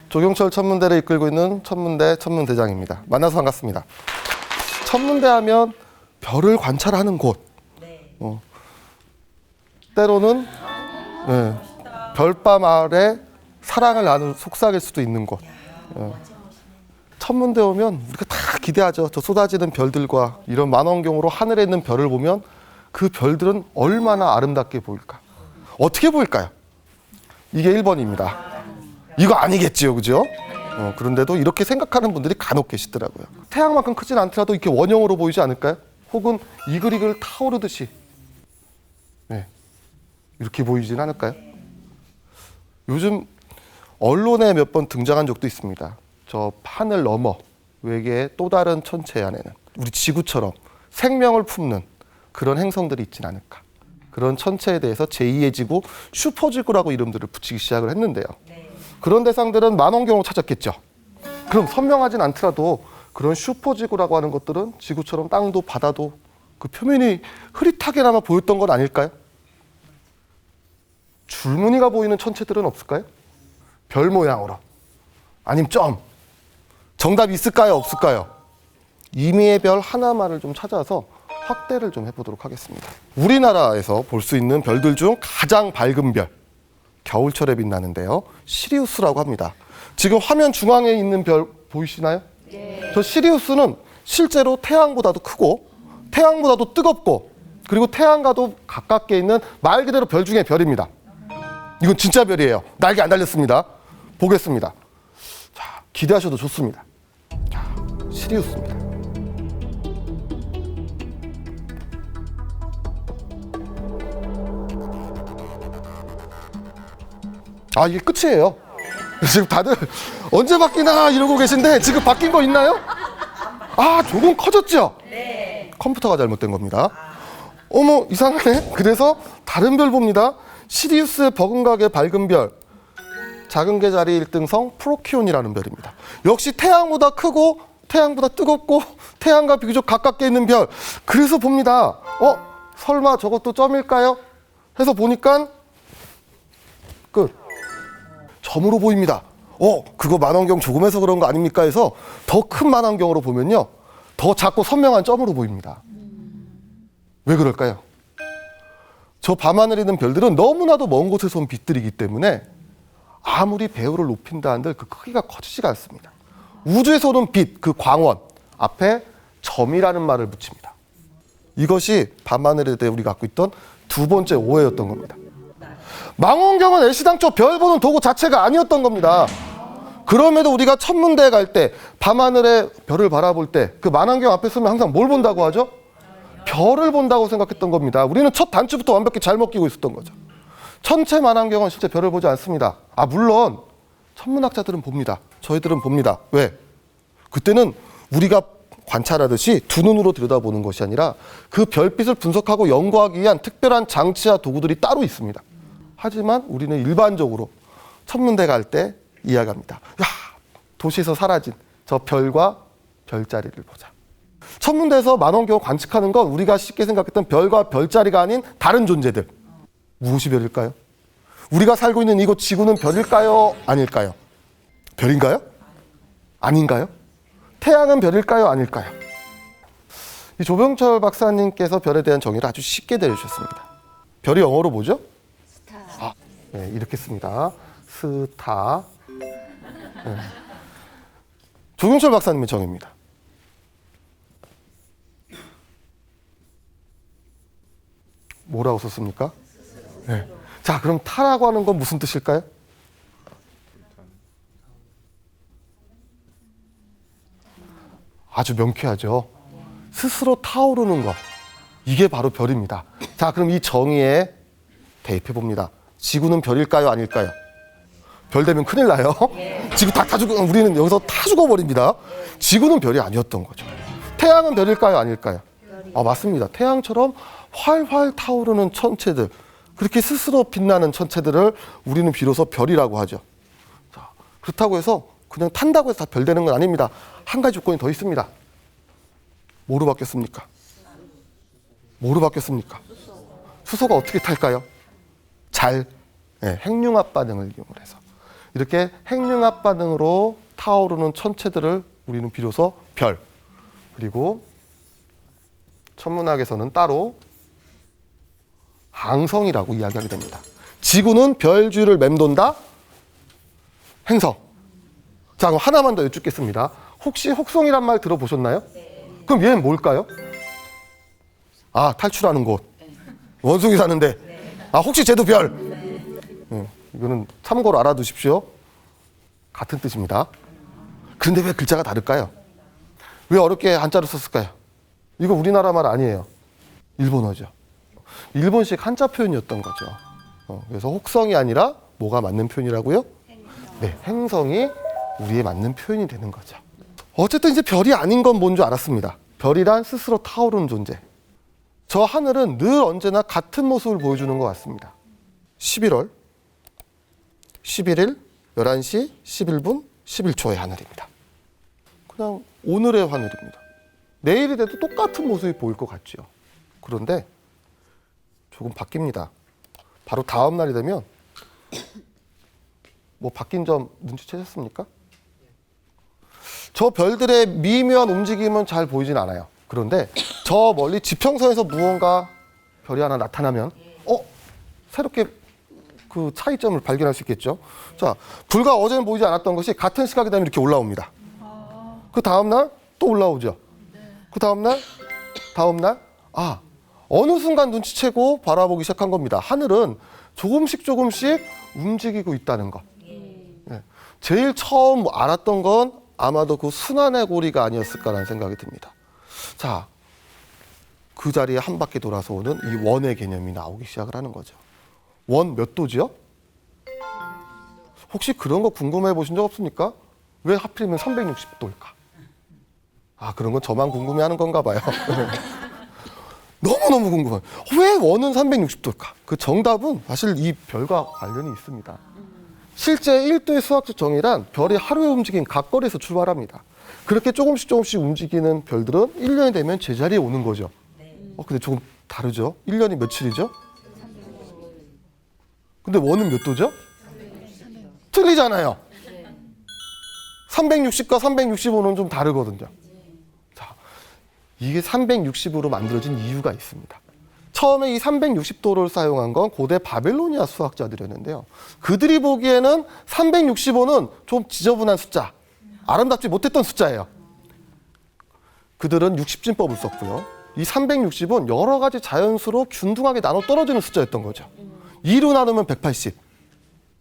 조경철 천문대를 이끌고 있는 천문대 천문대장입니다. 만나서 반갑습니다. 천문대 하면 별을 관찰하는 곳. 때로는 별밤 아래 사랑을 나눈 속삭일 수도 있는 곳. 천문대 오면 우리가 다 기대하죠. 저 쏟아지는 별들과 이런 만원경으로 하늘에 있는 별을 보면 그 별들은 얼마나 아름답게 보일까? 어떻게 보일까요? 이게 1번입니다. 이거 아니겠지요, 그죠? 그런데도 이렇게 생각하는 분들이 간혹 계시더라고요. 태양만큼 크진 않더라도 이렇게 원형으로 보이지 않을까요? 혹은 이글이글 타오르듯이 이렇게 보이진 않을까요? 요즘 언론에 몇 번 등장한 적도 있습니다. 저 하늘 너머 외계의 또 다른 천체 안에는 우리 지구처럼 생명을 품는 그런 행성들이 있진 않을까. 그런 천체에 대해서 제2의 지구, 슈퍼지구라고 이름들을 붙이기 시작을 했는데요. 그런 대상들은 만원경으로 찾았겠죠. 그럼 선명하진 않더라도 그런 슈퍼지구라고 하는 것들은 지구처럼 땅도 바다도 그 표면이 흐릿하게나마 보였던 건 아닐까요? 줄무늬가 보이는 천체들은 없을까요? 별 모양으로. 아니면 점. 정답이 있을까요? 없을까요? 임의의 별 하나만을 좀 찾아서 확대를 좀 해보도록 하겠습니다. 우리나라에서 볼 수 있는 별들 중 가장 밝은 별, 겨울철에 빛나는데요. 시리우스라고 합니다. 지금 화면 중앙에 있는 별 보이시나요? 네. 저 시리우스는 실제로 태양보다도 크고 태양보다도 뜨겁고 그리고 태양과도 가깝게 있는 말 그대로 별 중에 별입니다. 이건 진짜 별이에요. 날개 안 달렸습니다. 보겠습니다. 자, 기대하셔도 좋습니다. 자, 시리우스입니다. 아, 이게 끝이에요. 지금 다들 언제 바뀌나 이러고 계신데 지금 바뀐 거 있나요? 아, 조금 커졌죠? 네. 컴퓨터가 잘못된 겁니다. 어머, 이상하네. 그래서 다른 별 봅니다. 시리우스의 버금가게 밝은 별, 작은 계자리 1등성 프로키온이라는 별입니다. 역시 태양보다 크고 태양보다 뜨겁고 태양과 비교적 가깝게 있는 별. 그래서 봅니다. 설마 저것도 점일까요? 해서 보니까 끝. 점으로 보입니다. 그거 만원경 조금해서 그런 거 아닙니까? 해서 더 큰 만원경으로 보면요. 더 작고 선명한 점으로 보입니다. 왜 그럴까요? 저 밤하늘에 있는 별들은 너무나도 먼 곳에서 온 빛들이기 때문에 아무리 배우를 높인다 한들 그 크기가 커지지가 않습니다. 우주에서 오는 빛, 그 광원 앞에 점이라는 말을 붙입니다. 이것이 밤하늘에 대해 우리가 갖고 있던 두 번째 오해였던 겁니다. 망원경은 애시당초 별 보는 도구 자체가 아니었던 겁니다. 그럼에도 우리가 천문대에 갈 때 밤하늘에 별을 바라볼 때 그 만원경 앞에 서면 항상 뭘 본다고 하죠? 별을 본다고 생각했던 겁니다. 우리는 첫 단추부터 완벽히 잘못 끼고 있었던 거죠. 천체 만원경은 실제 별을 보지 않습니다. 물론 천문학자들은 봅니다. 저희들은 봅니다. 왜? 그때는 우리가 관찰하듯이 두 눈으로 들여다보는 것이 아니라 그 별빛을 분석하고 연구하기 위한 특별한 장치와 도구들이 따로 있습니다. 하지만 우리는 일반적으로 천문대 갈 때 이야기합니다. 야, 도시에서 사라진 저 별과 별자리를 보자. 천문대에서 만원경을 관측하는 건 우리가 쉽게 생각했던 별과 별자리가 아닌 다른 존재들. 무엇이 별일까요? 우리가 살고 있는 이곳 지구는 별일까요? 아닐까요? 별인가요? 아닌가요? 태양은 별일까요? 아닐까요? 이 조병철 박사님께서 별에 대한 정의를 아주 쉽게 내려주셨습니다. 별이 영어로 뭐죠? 스타. 네, 이렇게 씁니다. 스타. 네. 조병철 박사님의 정의입니다. 뭐라고 썼습니까? 네. 자, 그럼 타라고 하는 건 무슨 뜻일까요? 아주 명쾌하죠. 스스로 타오르는 것. 이게 바로 별입니다. 자, 그럼 이 정의에 대입해 봅니다. 지구는 별일까요? 아닐까요? 별 되면 큰일 나요. 지구 다 죽어, 우리는 여기서 다 죽어버립니다. 지구는 별이 아니었던 거죠. 태양은 별일까요? 아닐까요? 맞습니다. 태양처럼 활활 타오르는 천체들, 그렇게 스스로 빛나는 천체들을 우리는 비로소 별이라고 하죠. 자, 그렇다고 해서 그냥 탄다고 해서 다 별 되는 건 아닙니다. 한 가지 조건이 더 있습니다. 뭐로 바뀌었습니까? 뭐로 바뀌었습니까? 수소가 어떻게 탈까요? 핵융합 반응을 이용해서. 이렇게 핵융합 반응으로 타오르는 천체들을 우리는 비로소 별, 그리고 천문학에서는 따로 항성이라고 이야기하게 됩니다. 지구는 별주위를 맴돈다? 행성. 자, 그럼 하나만 더 여쭙겠습니다. 혹시 혹성이란 말 들어보셨나요? 그럼 얘는 뭘까요? 아, 탈출하는 곳. 원숭이 사는데. 아, 혹시 쟤도 별? 이거는 참고로 알아두십시오. 같은 뜻입니다. 그런데 왜 글자가 다를까요? 왜 어렵게 한자로 썼을까요? 이거 우리나라 말 아니에요. 일본어죠. 일본식 한자 표현이었던 거죠. 그래서 혹성이 아니라 뭐가 맞는 표현이라고요? 네, 행성이 우리에 맞는 표현이 되는 거죠. 어쨌든 이제 별이 아닌 건 뭔 줄 알았습니다. 별이란 스스로 타오르는 존재. 저 하늘은 늘 언제나 같은 모습을 보여주는 것 같습니다. 11월 11일 11시 11분 11초의 하늘입니다. 그냥 오늘의 하늘입니다. 내일이 돼도 똑같은 모습이 보일 것 같죠. 그런데 조금 바뀝니다. 바로 다음 날이 되면 뭐 바뀐 점 눈치채셨습니까? 저 별들의 미묘한 움직임은 잘 보이진 않아요. 그런데 저 멀리 지평선에서 무언가 별이 하나 나타나면 새롭게 그 차이점을 발견할 수 있겠죠. 자, 불과 어제는 보이지 않았던 것이 같은 시각이 되면 이렇게 올라옵니다. 그 다음날 또 올라오죠. 그 다음날 어느 순간 눈치채고 바라보기 시작한 겁니다. 하늘은 조금씩 움직이고 있다는 것. 제일 처음 알았던 건 아마도 그 순환의 고리가 아니었을까라는 생각이 듭니다. 자, 그 자리에 한 바퀴 돌아서 오는 이 원의 개념이 나오기 시작을 하는 거죠. 원 몇 도지요? 혹시 그런 거 궁금해 보신 적 없습니까? 왜 하필이면 360도일까? 아, 그런 건 저만 궁금해하는 건가 봐요. 너무너무 궁금해요. 왜 원은 360도일까? 그 정답은 사실 이 별과 관련이 있습니다. 실제 1도의 수학적 정의란 별이 하루에 움직인 각거리에서 출발합니다. 그렇게 조금씩 움직이는 별들은 1년이 되면 제자리에 오는 거죠. 근데 조금 다르죠? 1년이 며칠이죠? 근데 원은 몇 도죠? 틀리잖아요. 360과 365는 좀 다르거든요. 자, 이게 360으로 만들어진 이유가 있습니다. 처음에 이 360도를 사용한 건 고대 바벨로니아 수학자들이었는데요. 그들이 보기에는 365는 좀 지저분한 숫자, 아름답지 못했던 숫자예요. 그들은 60진법을 썼고요. 이 360은 여러 가지 자연수로 균등하게 나눠 떨어지는 숫자였던 거죠. 2로 나누면 180,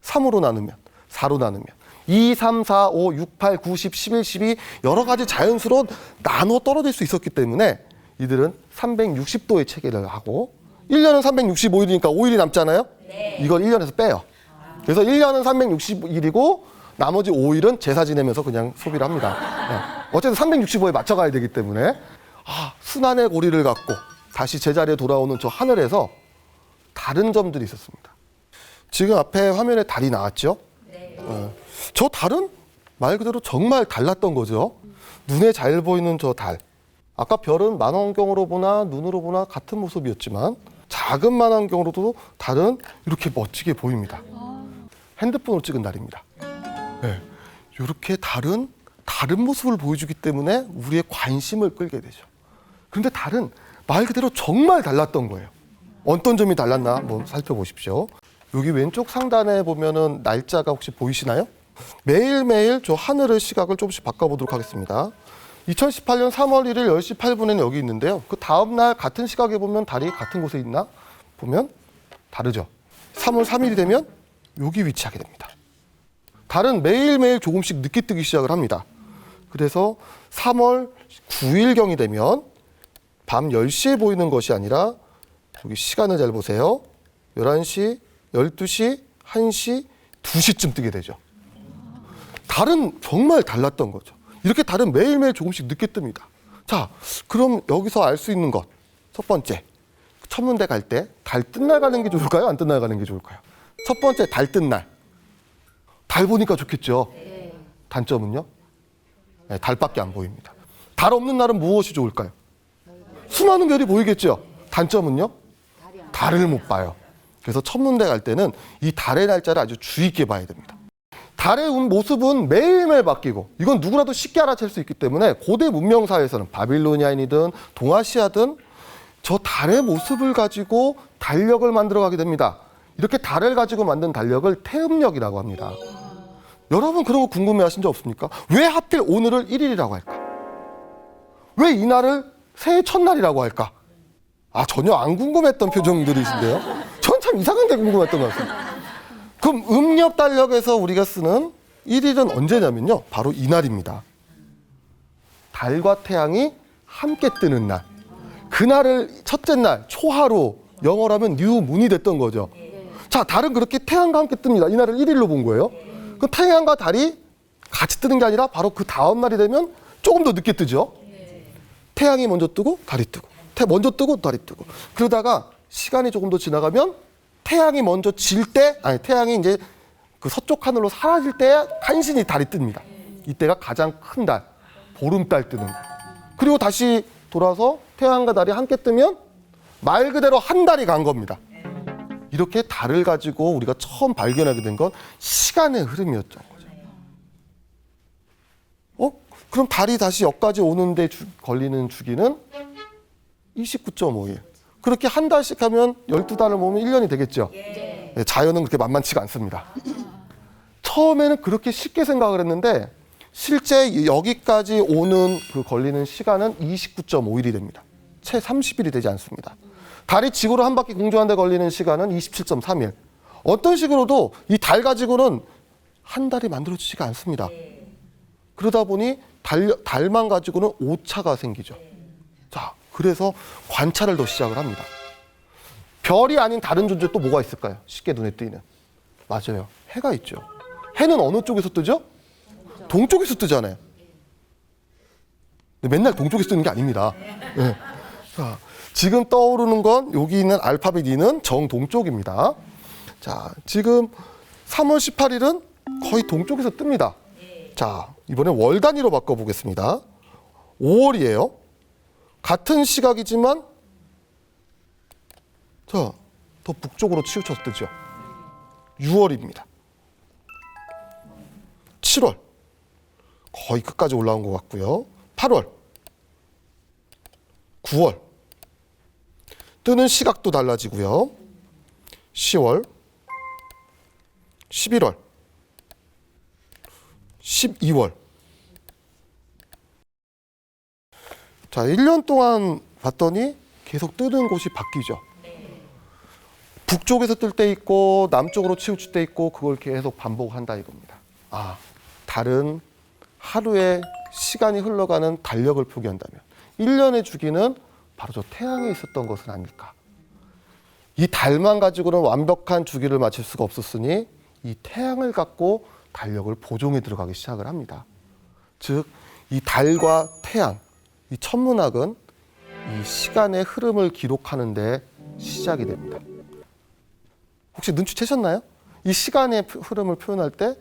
3으로 나누면, 4로 나누면 2, 3, 4, 5, 6, 8, 9, 10, 11, 12 여러 가지 자연수로 나눠 떨어질 수 있었기 때문에 이들은 360도의 체계를 하고 1년은 365일이니까 5일이 남잖아요. 이걸 1년에서 빼요. 그래서 1년은 360일이고 나머지 5일은 제사 지내면서 그냥 소비를 합니다. 어쨌든 365에 맞춰가야 되기 때문에 순환의 고리를 갖고 다시 제자리에 돌아오는 저 하늘에서 다른 점들이 있었습니다. 지금 앞에 화면에 달이 나왔죠? 저 달은 말 그대로 정말 달랐던 거죠. 눈에 잘 보이는 저 달. 아까 별은 망원경으로 보나 눈으로 보나 같은 모습이었지만 작은 망원경으로도 달은 이렇게 멋지게 보입니다. 핸드폰으로 찍은 달입니다. 이렇게 달은 다른 모습을 보여주기 때문에 우리의 관심을 끌게 되죠. 그런데 달은 말 그대로 정말 달랐던 거예요. 어떤 점이 달랐나 한번 살펴보십시오. 여기 왼쪽 상단에 보면은 날짜가 혹시 보이시나요? 매일매일 저 하늘의 시각을 조금씩 바꿔보도록 하겠습니다. 2018년 3월 1일 10시 8분에는 여기 있는데요. 그 다음날 같은 시각에 보면 달이 같은 곳에 있나? 보면 다르죠. 3월 3일이 되면 여기 위치하게 됩니다. 달은 매일매일 조금씩 늦게 뜨기 시작을 합니다. 그래서 3월 9일경이 되면 밤 10시에 보이는 것이 아니라 여기 시간을 잘 보세요. 11시, 12시, 1시, 2시쯤 뜨게 되죠. 달은 정말 달랐던 거죠. 이렇게 달은 매일매일 조금씩 늦게 뜹니다. 자, 그럼 여기서 알 수 있는 것. 첫 번째, 천문대 갈 때 달 뜬 날 가는 게 좋을까요? 안 뜬 날 가는 게 좋을까요? 첫 번째, 달 뜬 날. 달 보니까 좋겠죠. 단점은요? 달밖에 안 보입니다. 달 없는 날은 무엇이 좋을까요? 수많은 별이 보이겠죠. 단점은요? 달을 못 봐요. 그래서 천문대 갈 때는 이 달의 날짜를 아주 주의 있게 봐야 됩니다. 달의 모습은 매일매일 바뀌고 이건 누구라도 쉽게 알아챌 수 있기 때문에 고대 문명사회에서는 바빌로니아인이든 동아시아든 저 달의 모습을 가지고 달력을 만들어가게 됩니다. 이렇게 달을 가지고 만든 달력을 태음력이라고 합니다. 여러분 그런 거 궁금해하신 적 없습니까? 왜 하필 오늘을 1일이라고 할까? 왜 이날을 새해 첫날이라고 할까? 전혀 안 궁금했던 표정들이신데요. 전 참 이상한 게 궁금했던 것 같습니다. 그럼 음력 달력에서 우리가 쓰는 1일은 언제냐면요. 바로 이날입니다. 달과 태양이 함께 뜨는 날. 그날을 첫째 날, 초하루, 영어로 하면 뉴문이 됐던 거죠. 자, 달은 그렇게 태양과 함께 뜹니다. 이날을 1일로 본 거예요. 그럼 태양과 달이 같이 뜨는 게 아니라 바로 그 다음 날이 되면 조금 더 늦게 뜨죠. 태양이 먼저 뜨고 달이 뜨고 먼저 뜨고 달이 뜨고 그러다가 시간이 조금 더 지나가면 태양이 먼저 태양이 이제 그 서쪽 하늘로 사라질 때 간신히 달이 뜹니다. 이때가 가장 큰 달, 보름달 뜨는 날. 그리고 다시 돌아서 태양과 달이 함께 뜨면 말 그대로 한 달이 간 겁니다. 이렇게 달을 가지고 우리가 처음 발견하게 된 건 시간의 흐름이었던 거죠. 그럼 달이 다시 여기까지 오는데 걸리는 주기는 29.5일. 그렇게 한 달씩 하면 12달을 모으면 1년이 되겠죠. 네, 자연은 그렇게 만만치가 않습니다. 처음에는 그렇게 쉽게 생각을 했는데 실제 여기까지 오는 그 걸리는 시간은 29.5일이 됩니다. 채 30일이 되지 않습니다. 달이 지구로 한 바퀴 공주하는데 걸리는 시간은 27.3일. 어떤 식으로도 이 달 가지고는 한 달이 만들어지지가 않습니다. 그러다 보니 달만 가지고는 오차가 생기죠. 자, 그래서 관찰을 더 시작을 합니다. 별이 아닌 다른 존재 또 뭐가 있을까요? 쉽게 눈에 띄는. 맞아요. 해가 있죠. 해는 어느 쪽에서 뜨죠? 동쪽에서 뜨잖아요. 맨날 동쪽에서 뜨는 게 아닙니다. 네. 자, 지금 떠오르는 건 여기 있는 알파벳 E는 정동쪽입니다. 자, 지금 3월 18일은 거의 동쪽에서 뜹니다. 자, 이번에 월 단위로 바꿔보겠습니다. 5월이에요. 같은 시각이지만 더 북쪽으로 치우쳐서 뜨죠. 6월입니다. 7월 거의 끝까지 올라온 것 같고요. 8월 9월 뜨는 시각도 달라지고요. 10월 11월 12월 자, 1년 동안 봤더니 계속 뜨는 곳이 바뀌죠. 북쪽에서 뜰 때 있고 남쪽으로 치우칠 때 있고 그걸 계속 반복한다 이겁니다. 달은 하루에 시간이 흘러가는 달력을 표기한다면 1년의 주기는 바로 저 태양에 있었던 것은 아닐까. 이 달만 가지고는 완벽한 주기를 맞출 수가 없었으니 이 태양을 갖고 달력을 보정해 들어가기 시작을 합니다. 즉, 이 달과 태양, 이 천문학은 이 시간의 흐름을 기록하는 데 시작이 됩니다. 혹시 눈치채셨나요? 이 시간의 흐름을 표현할 때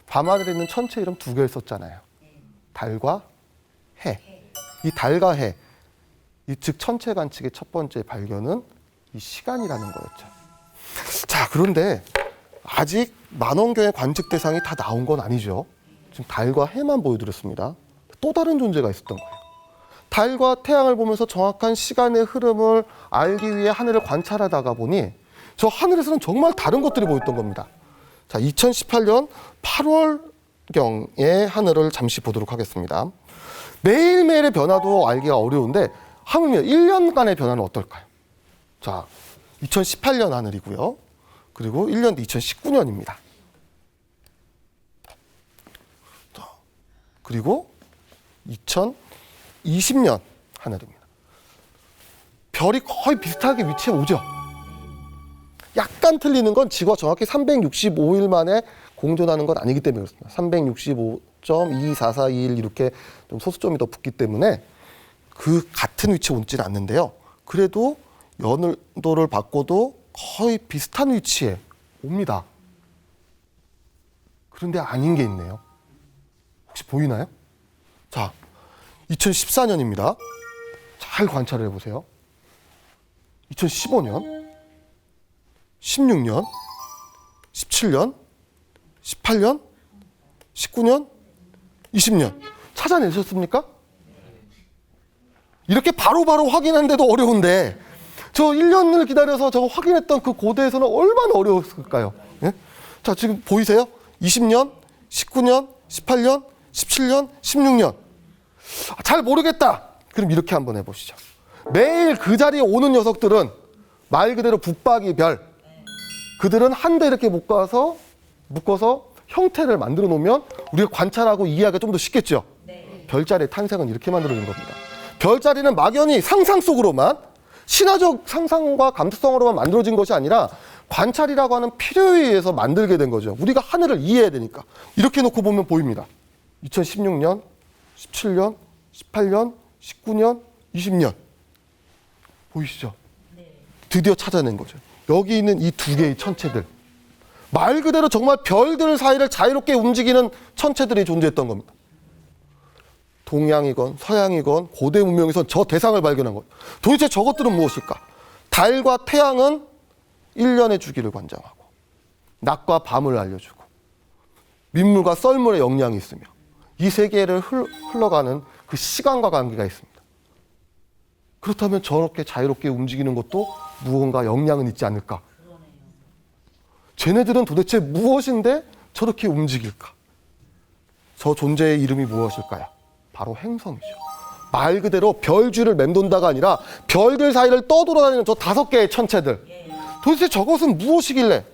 밤하늘에 있는 천체 이름 두 개를 썼잖아요. 달과 해. 이 달과 해, 즉 천체 관측의 첫 번째 발견은 이 시간이라는 거였죠. 자, 그런데 아직 만원경의 관측 대상이 다 나온 건 아니죠. 지금 달과 해만 보여드렸습니다. 또 다른 존재가 있었던 거예요. 달과 태양을 보면서 정확한 시간의 흐름을 알기 위해 하늘을 관찰하다가 보니 저 하늘에서는 정말 다른 것들이 보였던 겁니다. 자, 2018년 8월경의 하늘을 잠시 보도록 하겠습니다. 매일매일의 변화도 알기가 어려운데 하물며 1년간의 변화는 어떨까요? 자, 2018년 하늘이고요. 그리고 1년 뒤 2019년입니다. 자, 그리고 2020년 하늘입니다. 별이 거의 비슷하게 위치해 오죠. 약간 틀리는 건 지구가 정확히 365일 만에 공전하는 건 아니기 때문에 그렇습니다. 365.24421 이렇게 좀 소수점이 더 붙기 때문에 그 같은 위치에 오지는 않는데요. 그래도 연도를 바꿔도 거의 비슷한 위치에 옵니다. 그런데 아닌 게 있네요. 혹시 보이나요? 자, 2014년입니다. 잘 관찰을 해보세요. 2015년, 16년, 17년, 18년, 19년, 20년. 찾아내셨습니까? 이렇게 바로바로 확인하는데도 어려운데 저 1년을 기다려서 저거 확인했던 그 고대에서는 얼마나 어려웠을까요? 예? 자, 지금 보이세요? 20년, 19년, 18년, 17년, 16년. 잘 모르겠다. 그럼 이렇게 한번 해보시죠. 매일 그 자리에 오는 녀석들은 말 그대로 붙박이 별. 그들은 한 대 이렇게 묶어서 형태를 만들어 놓으면 우리가 관찰하고 이해하기가 좀 더 쉽겠죠. 별자리의 탄생은 이렇게 만들어진 겁니다. 별자리는 막연히 상상 속으로만, 신화적 상상과 감수성으로만 만들어진 것이 아니라 관찰이라고 하는 필요에 의해서 만들게 된 거죠. 우리가 하늘을 이해해야 되니까. 이렇게 놓고 보면 보입니다. 2016년, 17년, 18년, 19년, 20년. 보이시죠? 드디어 찾아낸 거죠. 여기 있는 이 두 개의 천체들. 말 그대로 정말 별들 사이를 자유롭게 움직이는 천체들이 존재했던 겁니다. 동양이건 서양이건 고대 문명에선 저 대상을 발견한 거예요. 도대체 저것들은 무엇일까? 달과 태양은 1년의 주기를 관장하고 낮과 밤을 알려주고 민물과 썰물의 영향이 있으며 이 세계를 흘러가는 그 시간과 관계가 있습니다. 그렇다면 저렇게 자유롭게 움직이는 것도 무언가 영향은 있지 않을까? 쟤네들은 도대체 무엇인데 저렇게 움직일까? 저 존재의 이름이 무엇일까요? 바로 행성이죠. 말 그대로 별주를 맴돈다가 아니라 별들 사이를 떠돌아다니는 저 5개의 천체들. 도대체 저것은 무엇이길래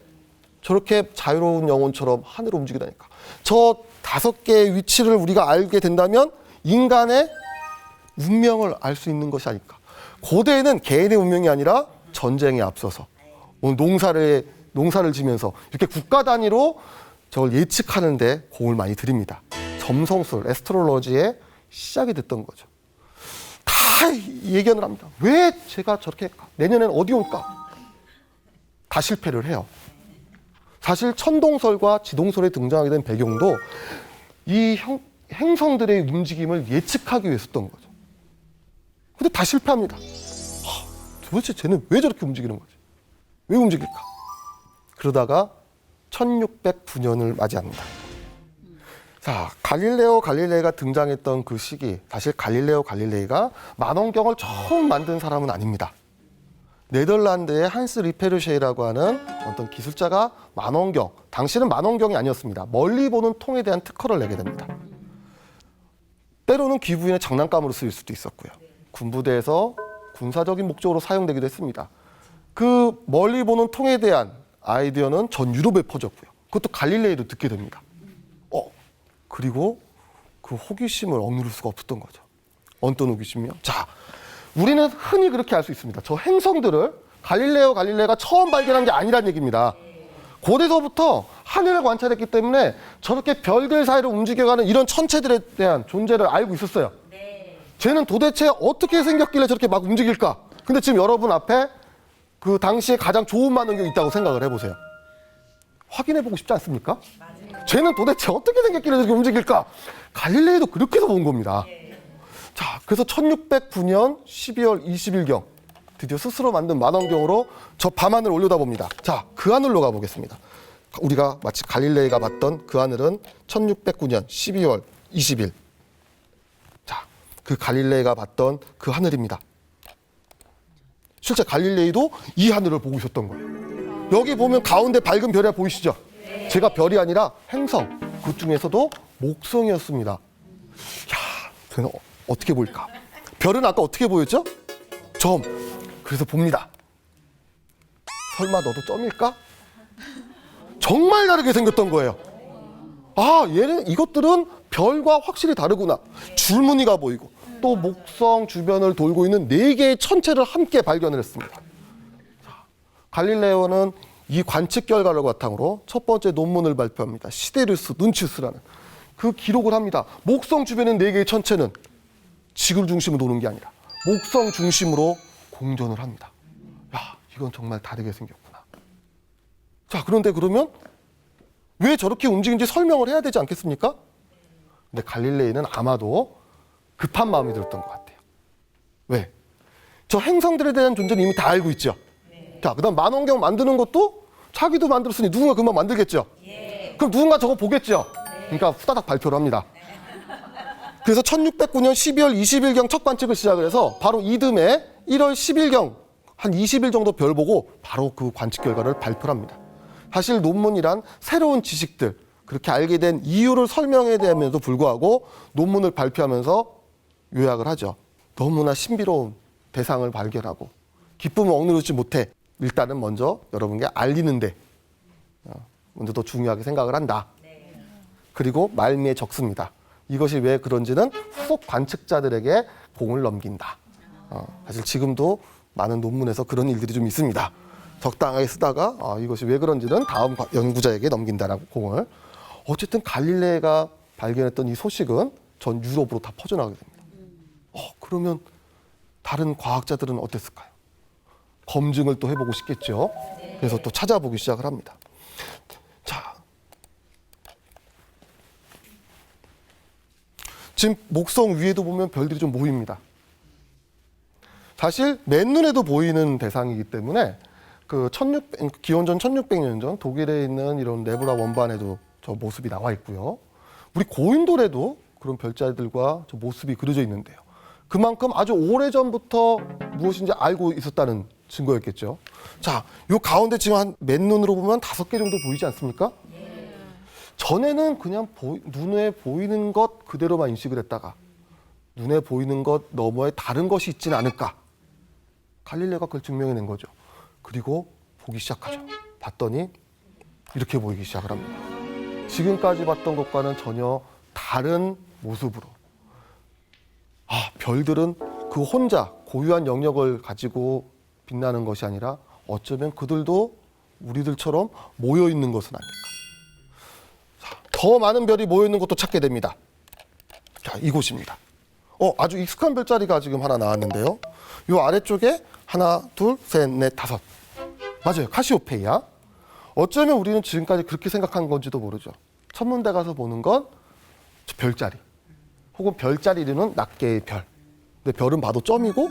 저렇게 자유로운 영혼처럼 하늘을 움직이다니까. 저 5개의 위치를 우리가 알게 된다면 인간의 운명을 알 수 있는 것이 아닐까. 고대에는 개인의 운명이 아니라 전쟁에 앞서서 농사를 지면서 이렇게 국가 단위로 저걸 예측하는데 공을 많이 들입니다. 점성술, 에스트롤러지의 시작이 됐던 거죠. 다 예견을 합니다. 왜 제가 저렇게 할까? 내년엔 어디 올까? 다 실패를 해요. 사실 천동설과 지동설에 등장하게 된 배경도 이 행성들의 움직임을 예측하기 위해 썼던 거죠. 근데 다 실패합니다. 도대체 쟤는 왜 저렇게 움직이는 거지? 왜 움직일까? 그러다가 1609년을 맞이합니다. 자, 갈릴레오 갈릴레이가 등장했던 그 시기, 사실 갈릴레오 갈릴레이가 만원경을 처음 만든 사람은 아닙니다. 네덜란드의 한스 리페르쉐이라고 하는 어떤 기술자가 만원경, 당시는 만원경이 아니었습니다. 멀리 보는 통에 대한 특허를 내게 됩니다. 때로는 귀부인의 장난감으로 쓰일 수도 있었고요. 군부대에서 군사적인 목적으로 사용되기도 했습니다. 그 멀리 보는 통에 대한 아이디어는 전 유럽에 퍼졌고요. 그것도 갈릴레이도 듣게 됩니다. 그리고 그 호기심을 억누를 수가 없었던 거죠. 어떤 호기심이요? 자, 우리는 흔히 그렇게 알 수 있습니다. 저 행성들을 갈릴레오 갈릴레이가 처음 발견한 게 아니란 얘기입니다. 고대서부터 하늘을 관찰했기 때문에 저렇게 별들 사이를 움직여가는 이런 천체들에 대한 존재를 알고 있었어요. 쟤는 도대체 어떻게 생겼길래 저렇게 막 움직일까? 근데 지금 여러분 앞에 그 당시에 가장 좋은 만원경이 있다고 생각을 해보세요. 확인해보고 싶지 않습니까? 쟤는 도대체 어떻게 생겼길래 저렇게 움직일까? 갈릴레이도 그렇게 해서 본 겁니다. 자, 그래서 1609년 12월 20일경 드디어 스스로 만든 만원경으로 저 밤하늘 올려다봅니다. 자, 그 하늘로 가보겠습니다. 우리가 마치 갈릴레이가 봤던 그 하늘은 1609년 12월 20일. 자, 그 갈릴레이가 봤던 그 하늘입니다. 실제 갈릴레이도 이 하늘을 보고 있었던 거예요. 여기 보면 가운데 밝은 별이 보이시죠? 제가 별이 아니라 행성, 그 중에서도 목성이었습니다. 야, 저는 어떻게 보일까? 별은 아까 어떻게 보였죠? 점. 그래서 봅니다. 설마 너도 점일까? 정말 다르게 생겼던 거예요. 아, 이것들은 별과 확실히 다르구나. 줄무늬가 보이고 또 목성 주변을 돌고 있는 4개의 천체를 함께 발견을 했습니다. 갈릴레오는 이 관측 결과를 바탕으로 첫 번째 논문을 발표합니다. 시데르스 눈치우스라는 그 기록을 합니다. 목성 주변의 4개의 천체는 지구를 중심으로 도는 게 아니라 목성 중심으로 공전을 합니다. 야, 이건 정말 다르게 생겼구나. 자, 그런데 그러면 왜 저렇게 움직이는지 설명을 해야 되지 않겠습니까? 근데 갈릴레이는 아마도 급한 마음이 들었던 것 같아요. 왜? 저 행성들에 대한 존재는 이미 다 알고 있죠. 자, 그 다음 만원경 만드는 것도 자기도 만들었으니 누군가 금방 만들겠죠. 그럼 누군가 저거 보겠죠. 그러니까 후다닥 발표를 합니다. 그래서 1609년 12월 20일경 첫 관측을 시작을 해서 바로 이듬해 1월 10일경 한 20일 정도 별 보고 바로 그 관측 결과를 발표를 합니다. 사실 논문이란 새로운 지식들, 그렇게 알게 된 이유를 설명해야 됨에도 불구하고 논문을 발표하면서 요약을 하죠. 너무나 신비로운 대상을 발견하고 기쁨을 억누르지 못해 일단은 먼저 여러분께 알리는데 먼저 더 중요하게 생각을 한다. 그리고 말미에 적습니다. 이것이 왜 그런지는 후속 관측자들에게 공을 넘긴다. 사실 지금도 많은 논문에서 그런 일들이 좀 있습니다. 적당하게 쓰다가 이것이 왜 그런지는 다음 연구자에게 넘긴다라고 공을. 어쨌든 갈릴레이가 발견했던 이 소식은 전 유럽으로 다 퍼져나가게 됩니다. 그러면 다른 과학자들은 어땠을까요? 검증을 또 해보고 싶겠죠. 그래서 또 찾아보기 시작을 합니다. 자, 지금 목성 위에도 보면 별들이 좀 모입니다. 사실 맨눈에도 보이는 대상이기 때문에 그 기원전 1600년 전 독일에 있는 이런 네브라 원반에도 저 모습이 나와 있고요. 우리 고인돌에도 그런 별자리들과 저 모습이 그려져 있는데요. 그만큼 아주 오래전부터 무엇인지 알고 있었다는 증거였겠죠. 자, 요 가운데 지금 한 맨눈으로 보면 5개 정도 보이지 않습니까? 전에는 그냥 눈에 보이는 것 그대로만 인식을 했다가 눈에 보이는 것 너머에 다른 것이 있지는 않을까. 갈릴레가 그걸 증명해낸 거죠. 그리고 보기 시작하죠. 봤더니 이렇게 보이기 시작을 합니다. 지금까지 봤던 것과는 전혀 다른 모습으로. 별들은 그 혼자 고유한 영역을 가지고 빛나는 것이 아니라 어쩌면 그들도 우리들처럼 모여 있는 것은 아닐까. 더 많은 별이 모여 있는 것도 찾게 됩니다. 자, 이곳입니다. 아주 익숙한 별자리가 지금 하나 나왔는데요. 이 아래쪽에 하나, 둘, 셋, 넷, 5. 맞아요. 카시오페이아. 어쩌면 우리는 지금까지 그렇게 생각한 건지도 모르죠. 천문대 가서 보는 건 별자리. 혹은 별자리 이루는 낱개의 별. 근데 별은 봐도 점이고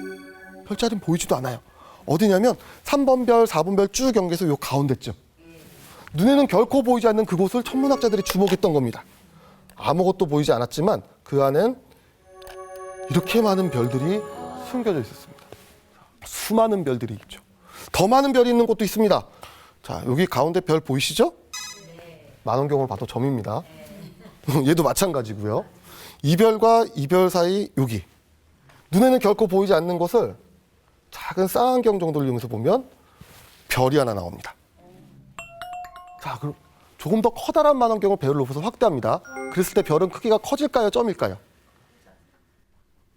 별자리는 보이지도 않아요. 어디냐면 3번 별, 4번 별 쭉 연결해서 요 가운데쯤. 눈에는 결코 보이지 않는 그곳을 천문학자들이 주목했던 겁니다. 아무것도 보이지 않았지만 그 안엔 이렇게 많은 별들이 숨겨져 있었습니다. 수많은 별들이 있죠. 더 많은 별이 있는 곳도 있습니다. 자, 여기 가운데 별 보이시죠? 만원경을 봐도 점입니다. 얘도 마찬가지고요. 이 별과 이 별 사이 여기. 눈에는 결코 보이지 않는 것을 작은 쌍안경 정도를 이용해서 보면 별이 하나 나옵니다. 자, 그럼 조금 더 커다란 만원경을 배를 높여서 확대합니다. 그랬을 때 별은 크기가 커질까요? 점일까요?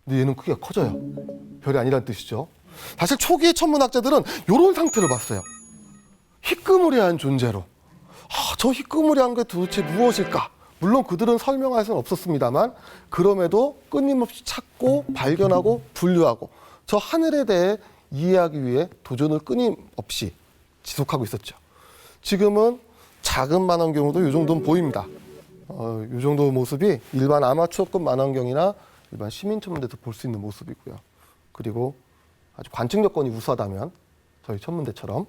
근데 얘는 크기가 커져요. 별이 아니란 뜻이죠. 사실 초기의 천문학자들은 이런 상태를 봤어요. 희끄무리한 존재로. 저 희끄무리한 게 도대체 무엇일까? 물론 그들은 설명할 수는 없었습니다만 그럼에도 끊임없이 찾고 발견하고 분류하고 저 하늘에 대해 이해하기 위해 도전을 끊임없이 지속하고 있었죠. 지금은 작은 만원경으로도 이 정도는 보입니다. 이 정도 모습이 일반 아마추어급 만원경이나 일반 시민천문대에서 볼 수 있는 모습이고요. 그리고 아주 관측 여건이 우수하다면 저희 천문대처럼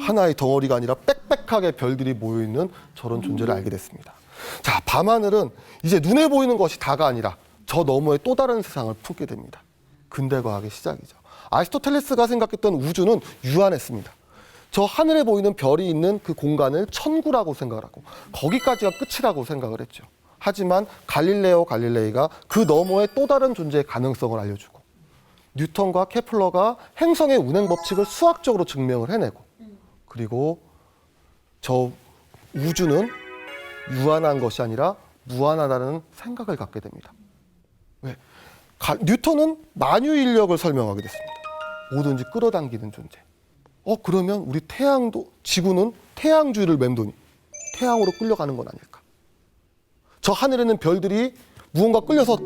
하나의 덩어리가 아니라 빽빽하게 별들이 모여있는 저런 존재를 알게 됐습니다. 자, 밤하늘은 이제 눈에 보이는 것이 다가 아니라 저 너머에 또 다른 세상을 품게 됩니다. 근대과학의 시작이죠. 아리스토텔레스가 생각했던 우주는 유한했습니다. 저 하늘에 보이는 별이 있는 그 공간을 천구라고 생각을 하고 거기까지가 끝이라고 생각을 했죠. 하지만 갈릴레이가 그 너머에 또 다른 존재의 가능성을 알려주고 뉴턴과 케플러가 행성의 운행 법칙을 수학적으로 증명을 해내고 그리고 저 우주는 유한한 것이 아니라 무한하다는 생각을 갖게 됩니다. 왜? 뉴턴은 만유 인력을 설명하게 됐습니다. 뭐든지 끌어당기는 존재. 그러면 우리 지구는 태양주의를 맴도니 태양으로 끌려가는 건 아닐까? 저 하늘에는 별들이 무언가 끌려서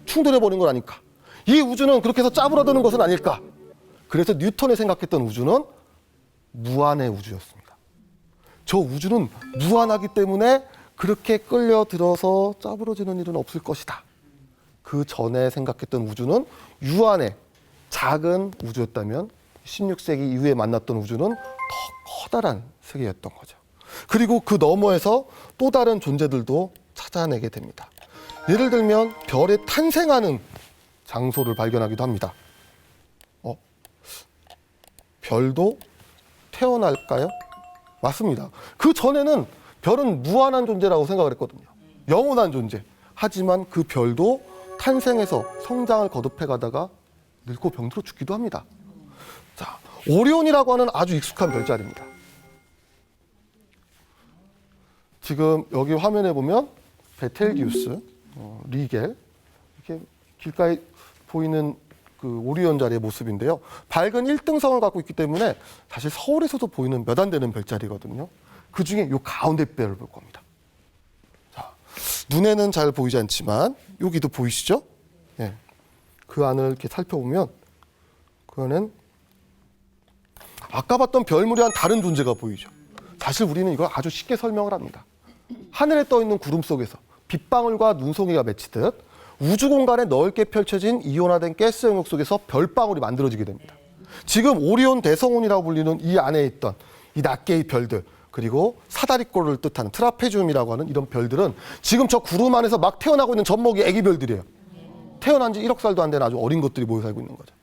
충돌해버린 건 아닐까? 이 우주는 그렇게 해서 짜부러드는 것은 아닐까? 그래서 뉴턴이 생각했던 우주는 무한의 우주였습니다. 저 우주는 무한하기 때문에 그렇게 끌려들어서 짜부러지는 일은 없을 것이다. 그 전에 생각했던 우주는 유한의 작은 우주였다면 16세기 이후에 만났던 우주는 더 커다란 세계였던 거죠. 그리고 그 너머에서 또 다른 존재들도 찾아내게 됩니다. 예를 들면 별에 탄생하는 장소를 발견하기도 합니다. 별도 태어날까요? 맞습니다. 그 전에는 별은 무한한 존재라고 생각을 했거든요. 영원한 존재. 하지만 그 별도 탄생해서 성장을 거듭해 가다가 늙고 병들어 죽기도 합니다. 자, 오리온이라고 하는 아주 익숙한 별자리입니다. 지금 여기 화면에 보면 베텔기우스, 리겔, 이렇게 길가에 보이는 그 오리온 자리의 모습인데요. 밝은 1등성을 갖고 있기 때문에 사실 서울에서도 보이는 몇 안 되는 별자리거든요. 그 중에 이 가운데 별을 볼 겁니다. 자, 눈에는 잘 보이지 않지만 여기도 보이시죠? 예. 그 안을 이렇게 살펴보면 그 안엔 아까 봤던 별무리와는 다른 존재가 보이죠. 사실 우리는 이걸 아주 쉽게 설명을 합니다. 하늘에 떠 있는 구름 속에서 빗방울과 눈송이가 맺히듯 우주 공간에 넓게 펼쳐진 이온화된 가스 영역 속에서 별방울이 만들어지게 됩니다. 지금 오리온 대성운이라고 불리는 이 안에 있던 이 낱개의 별들, 그리고 사다리꼴을 뜻하는 트라페지움이라고 하는 이런 별들은 지금 저 구름 안에서 막 태어나고 있는 젖먹이 애기 별들이에요. 태어난 지 1억 살도 안 되는 아주 어린 것들이 모여 살고 있는 거죠.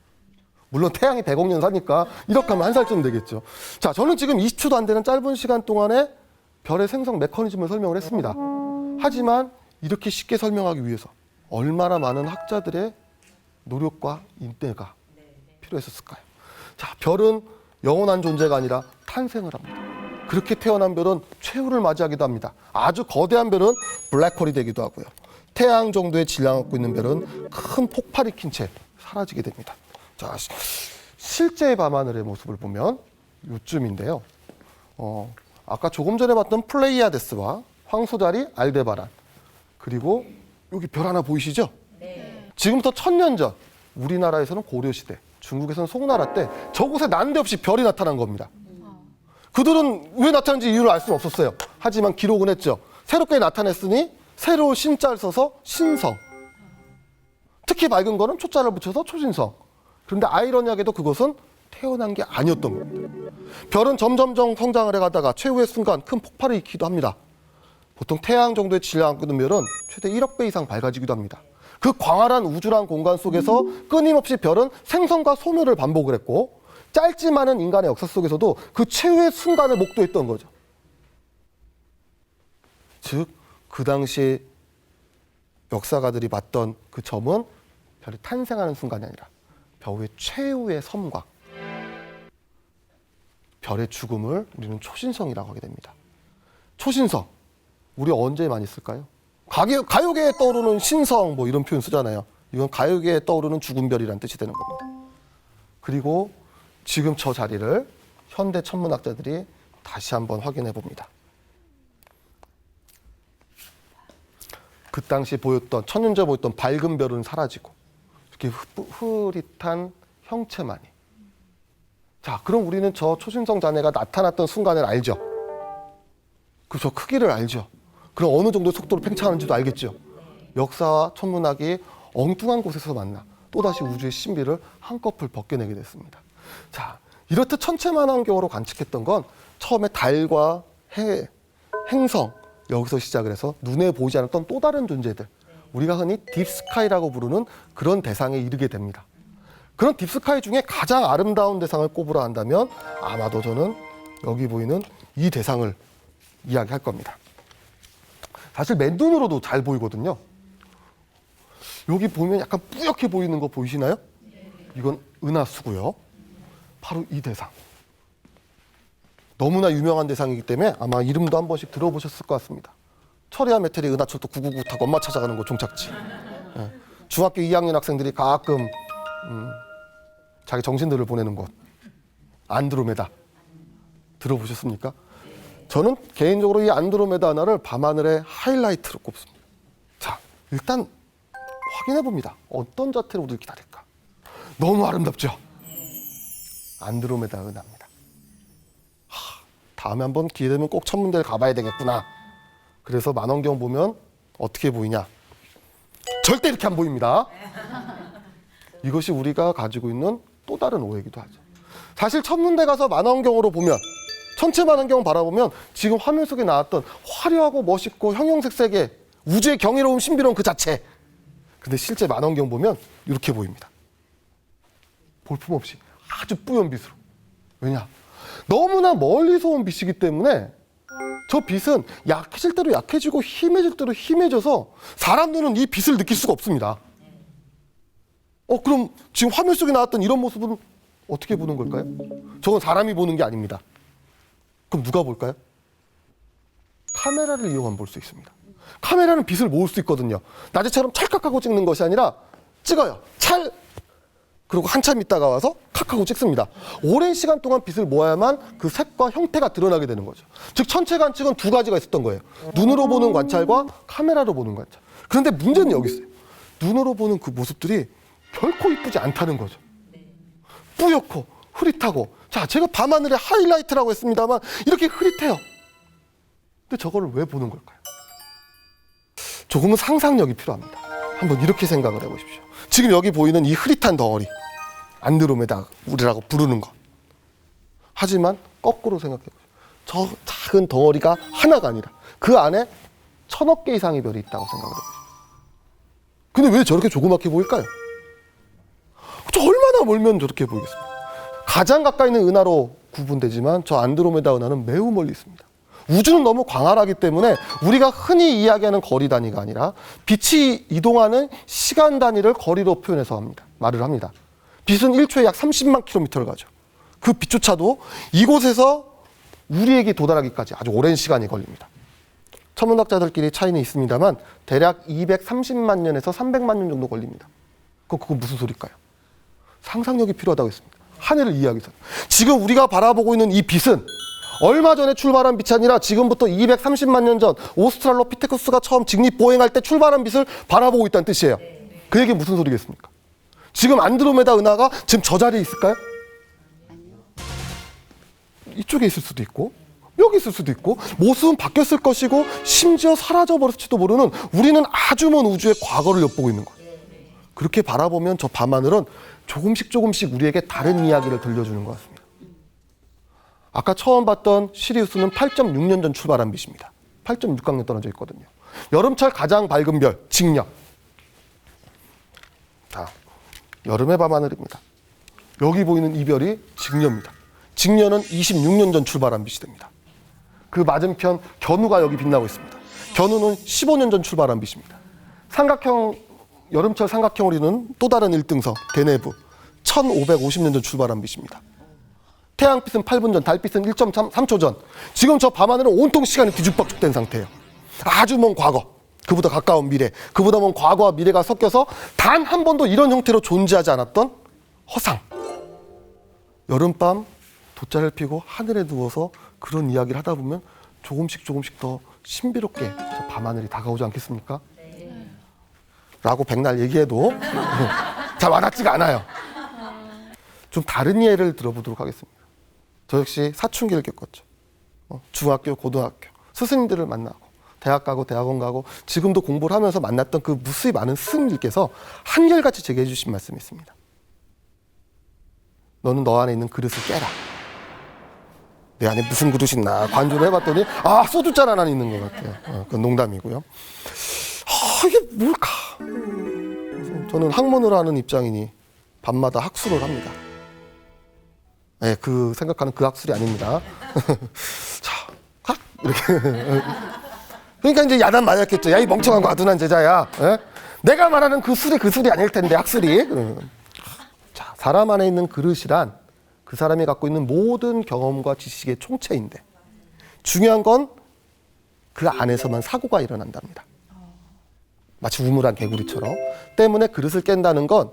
물론 태양이 100억 년 사니까 1억 하면 1살쯤 되겠죠. 자, 저는 지금 20초도 안 되는 짧은 시간 동안에 별의 생성 메커니즘을 설명을 했습니다. 하지만 이렇게 쉽게 설명하기 위해서 얼마나 많은 학자들의 노력과 인내가 필요했었을까요? 자, 별은 영원한 존재가 아니라 탄생을 합니다. 그렇게 태어난 별은 최후를 맞이하기도 합니다. 아주 거대한 별은 블랙홀이 되기도 하고요. 태양 정도의 질량을 갖고 있는 별은 큰 폭발이 킨 채 사라지게 됩니다. 자, 실제 밤하늘의 모습을 보면 요쯤인데요. 아까 조금 전에 봤던 플레이아데스와 황소자리 알데바란, 그리고 여기 별 하나 보이시죠? 네. 지금부터 1000년 전 우리나라에서는 고려시대, 중국에서는 송나라 때 저곳에 난데없이 별이 나타난 겁니다. 그들은 왜 나타난지 이유를 알 수는 없었어요. 하지만 기록은 했죠. 새롭게 나타냈으니 새로 신자를 써서 신성. 특히 밝은 거는 초자를 붙여서 초신성. 그런데 아이러니하게도 그것은 태어난 게 아니었던 겁니다. 별은 점점점 성장을 해가다가 최후의 순간 큰 폭발을 일으키기도 합니다. 보통 태양 정도의 질량을 갖고 있는 별은 최대 1억 배 이상 밝아지기도 합니다. 그 광활한 우주란 공간 속에서 끊임없이 별은 생성과 소멸을 반복을 했고, 짧지만은 인간의 역사 속에서도 그 최후의 순간을 목도했던 거죠. 즉, 그 당시 역사가들이 봤던 그 점은 별이 탄생하는 순간이 아니라 별의 최후의 섬과 별의 죽음을 우리는 초신성이라고 하게 됩니다. 초신성, 우리 언제 많이 쓸까요? 가요계에 떠오르는 신성 뭐 이런 표현 쓰잖아요. 이건 가요계에 떠오르는 죽은 별이라는 뜻이 되는 겁니다. 그리고 지금 저 자리를 현대 천문학자들이 다시 한번 확인해 봅니다. 그 당시 보였던, 1000년 전에 보였던 밝은 별은 사라지고 이렇게 흐릿한 형체만이. 자, 그럼 우리는 저 초신성 잔해가 나타났던 순간을 알죠? 그 저 크기를 알죠? 그럼 어느 정도 속도로 팽창하는지도 알겠죠? 역사와 천문학이 엉뚱한 곳에서 만나 또다시 우주의 신비를 한꺼풀 벗겨내게 됐습니다. 자, 이렇듯 천체만환경으로 관측했던 건 처음에 달과 해, 행성, 여기서 시작을 해서 눈에 보이지 않았던 또 다른 존재들, 우리가 흔히 딥스카이라고 부르는 그런 대상에 이르게 됩니다. 그런 딥스카이 중에 가장 아름다운 대상을 꼽으라 한다면 아마도 저는 여기 보이는 이 대상을 이야기할 겁니다. 사실 맨눈으로도 잘 보이거든요. 여기 보면 약간 뿌옇게 보이는 거 보이시나요? 이건 은하수고요. 바로 이 대상. 너무나 유명한 대상이기 때문에 아마 이름도 한 번씩 들어보셨을 것 같습니다. 철이와 메텔이 은하철도 999 타고 엄마 찾아가는 거 종착지. 예. 중학교 2학년 학생들이 가끔 자기 정신들을 보내는 곳. 안드로메다. 들어보셨습니까? 저는 개인적으로 이 안드로메다 하나를 밤하늘의 하이라이트로 꼽습니다. 자, 일단 확인해 봅니다. 어떤 자태로 우리를 기다릴까? 너무 아름답죠? 안드로메다 은하입니다. 다음에 한번 기회 되면 꼭 천문대를 가봐야 되겠구나. 그래서 만원경 보면 어떻게 보이냐? 절대 이렇게 안 보입니다. 이것이 우리가 가지고 있는 또 다른 오해이기도 하죠. 사실 천문대 가서 만원경으로 보면 천체만 환경 바라보면 지금 화면 속에 나왔던 화려하고 멋있고 형형색색의 우주의 경이로움, 신비로움 그 자체. 근데 실제 만원경 보면 이렇게 보입니다. 볼품없이 아주 뿌연 빛으로. 왜냐? 너무나 멀리서 온 빛이기 때문에 저 빛은 약해질 대로 약해지고 희미해질 대로 희미해져서 사람 눈은 이 빛을 느낄 수가 없습니다. 그럼 지금 화면 속에 나왔던 이런 모습은 어떻게 보는 걸까요? 저건 사람이 보는 게 아닙니다. 그럼 누가 볼까요? 카메라를 이용하면 볼 수 있습니다. 카메라는 빛을 모을 수 있거든요. 낮에처럼 찰칵하고 찍는 것이 아니라 찍어요. 그리고 한참 있다가 와서 칵 하고 찍습니다. 오랜 시간 동안 빛을 모아야만 그 색과 형태가 드러나게 되는 거죠. 즉 천체 관측은 두 가지가 있었던 거예요. 눈으로 보는 관찰과 카메라로 보는 관찰. 그런데 문제는 여기 있어요. 눈으로 보는 그 모습들이 결코 이쁘지 않다는 거죠. 뿌옇고 흐릿하고, 자, 제가 밤하늘의 하이라이트라고 했습니다만 이렇게 흐릿해요. 근데 저거를 왜 보는 걸까요? 조금은 상상력이 필요합니다. 한번 이렇게 생각을 해보십시오. 지금 여기 보이는 이 흐릿한 덩어리, 안드로메다라고 부르는 것. 하지만 거꾸로 생각해보세요. 저 작은 덩어리가 하나가 아니라 그 안에 1000억 개 이상의 별이 있다고 생각을 해보십시오. 근데 왜 저렇게 조그맣게 보일까요? 저 얼마나 멀면 저렇게 보이겠습니까? 가장 가까이 있는 은하로 구분되지만 저 안드로메다 은하는 매우 멀리 있습니다. 우주는 너무 광활하기 때문에 우리가 흔히 이야기하는 거리 단위가 아니라 빛이 이동하는 시간 단위를 거리로 표현해서 말을 합니다. 빛은 1초에 약 30만 킬로미터를 가죠. 그 빛조차도 이곳에서 우리에게 도달하기까지 아주 오랜 시간이 걸립니다. 천문학자들끼리 차이는 있습니다만 대략 230만 년에서 300만 년 정도 걸립니다. 그거 무슨 소리일까요? 상상력이 필요하다고 했습니다. 하늘을 이해하기 위해서. 지금 우리가 바라보고 있는 이 빛은 얼마 전에 출발한 빛이 아니라 지금부터 230만 년 전 오스트랄로피테쿠스가 처음 직립보행할 때 출발한 빛을 바라보고 있다는 뜻이에요. 그 얘기는 무슨 소리겠습니까? 지금 안드로메다 은하가 지금 저 자리에 있을까요? 이쪽에 있을 수도 있고 여기 있을 수도 있고 모습은 바뀌었을 것이고 심지어 사라져버릴지도 모르는 우리는 아주 먼 우주의 과거를 엿보고 있는 거예요. 그렇게 바라보면 저 밤하늘은 조금씩 우리에게 다른 이야기를 들려주는 것 같습니다. 아까 처음 봤던 시리우스는 8.6년 전 출발한 빛입니다. 8.6광년 떨어져 있거든요. 여름철 가장 밝은 별, 직녀. 자, 여름의 밤하늘입니다. 여기 보이는 이 별이 직녀입니다. 직녀는 26년 전 출발한 빛이 됩니다. 그 맞은편 견우가 여기 빛나고 있습니다. 견우는 15년 전 출발한 빛입니다. 여름철 삼각형 우리는 또 다른 1등석, 대내부. 1550년 전 출발한 빛입니다. 태양빛은 8분 전, 달빛은 1.3초 전. 지금 저 밤하늘은 온통 시간이 뒤죽박죽된 상태예요. 아주 먼 과거, 그보다 가까운 미래, 그보다 먼 과거와 미래가 섞여서 단 한 번도 이런 형태로 존재하지 않았던 허상. 여름밤 돗자리를 피고 하늘에 누워서 그런 이야기를 하다 보면 조금씩 더 신비롭게 저 밤하늘이 다가오지 않겠습니까? 라고 백날 얘기해도 잘 와닿지가 않아요. 좀 다른 예를 들어보도록 하겠습니다. 저 역시 사춘기를 겪었죠. 중학교, 고등학교 스승님들을 만나고 대학 가고 대학원 가고 지금도 공부를 하면서 만났던 그 무수히 많은 스승님께서 한결같이 제게 해주신 말씀이 있습니다. 너는 너 안에 있는 그릇을 깨라. 내 안에 무슨 그릇이 있나 관조를 해봤더니 소주잔 하나 있는 것 같아요. 그건 농담이고요. 이게 뭘까? 저는 학문을 하는 입장이니 밤마다 학술을 합니다. 네, 생각하는 그 학술이 아닙니다. 자, 이렇게. 그러니까 이제 야단 맞았겠죠. 야, 이 멍청한 거 아둔한 제자야. 에? 내가 말하는 그 술이 아닐 텐데, 학술이. 자, 사람 안에 있는 그릇이란 그 사람이 갖고 있는 모든 경험과 지식의 총체인데, 중요한 건 그 안에서만 사고가 일어난답니다. 마치 우물한 개구리처럼. 때문에 그릇을 깬다는 건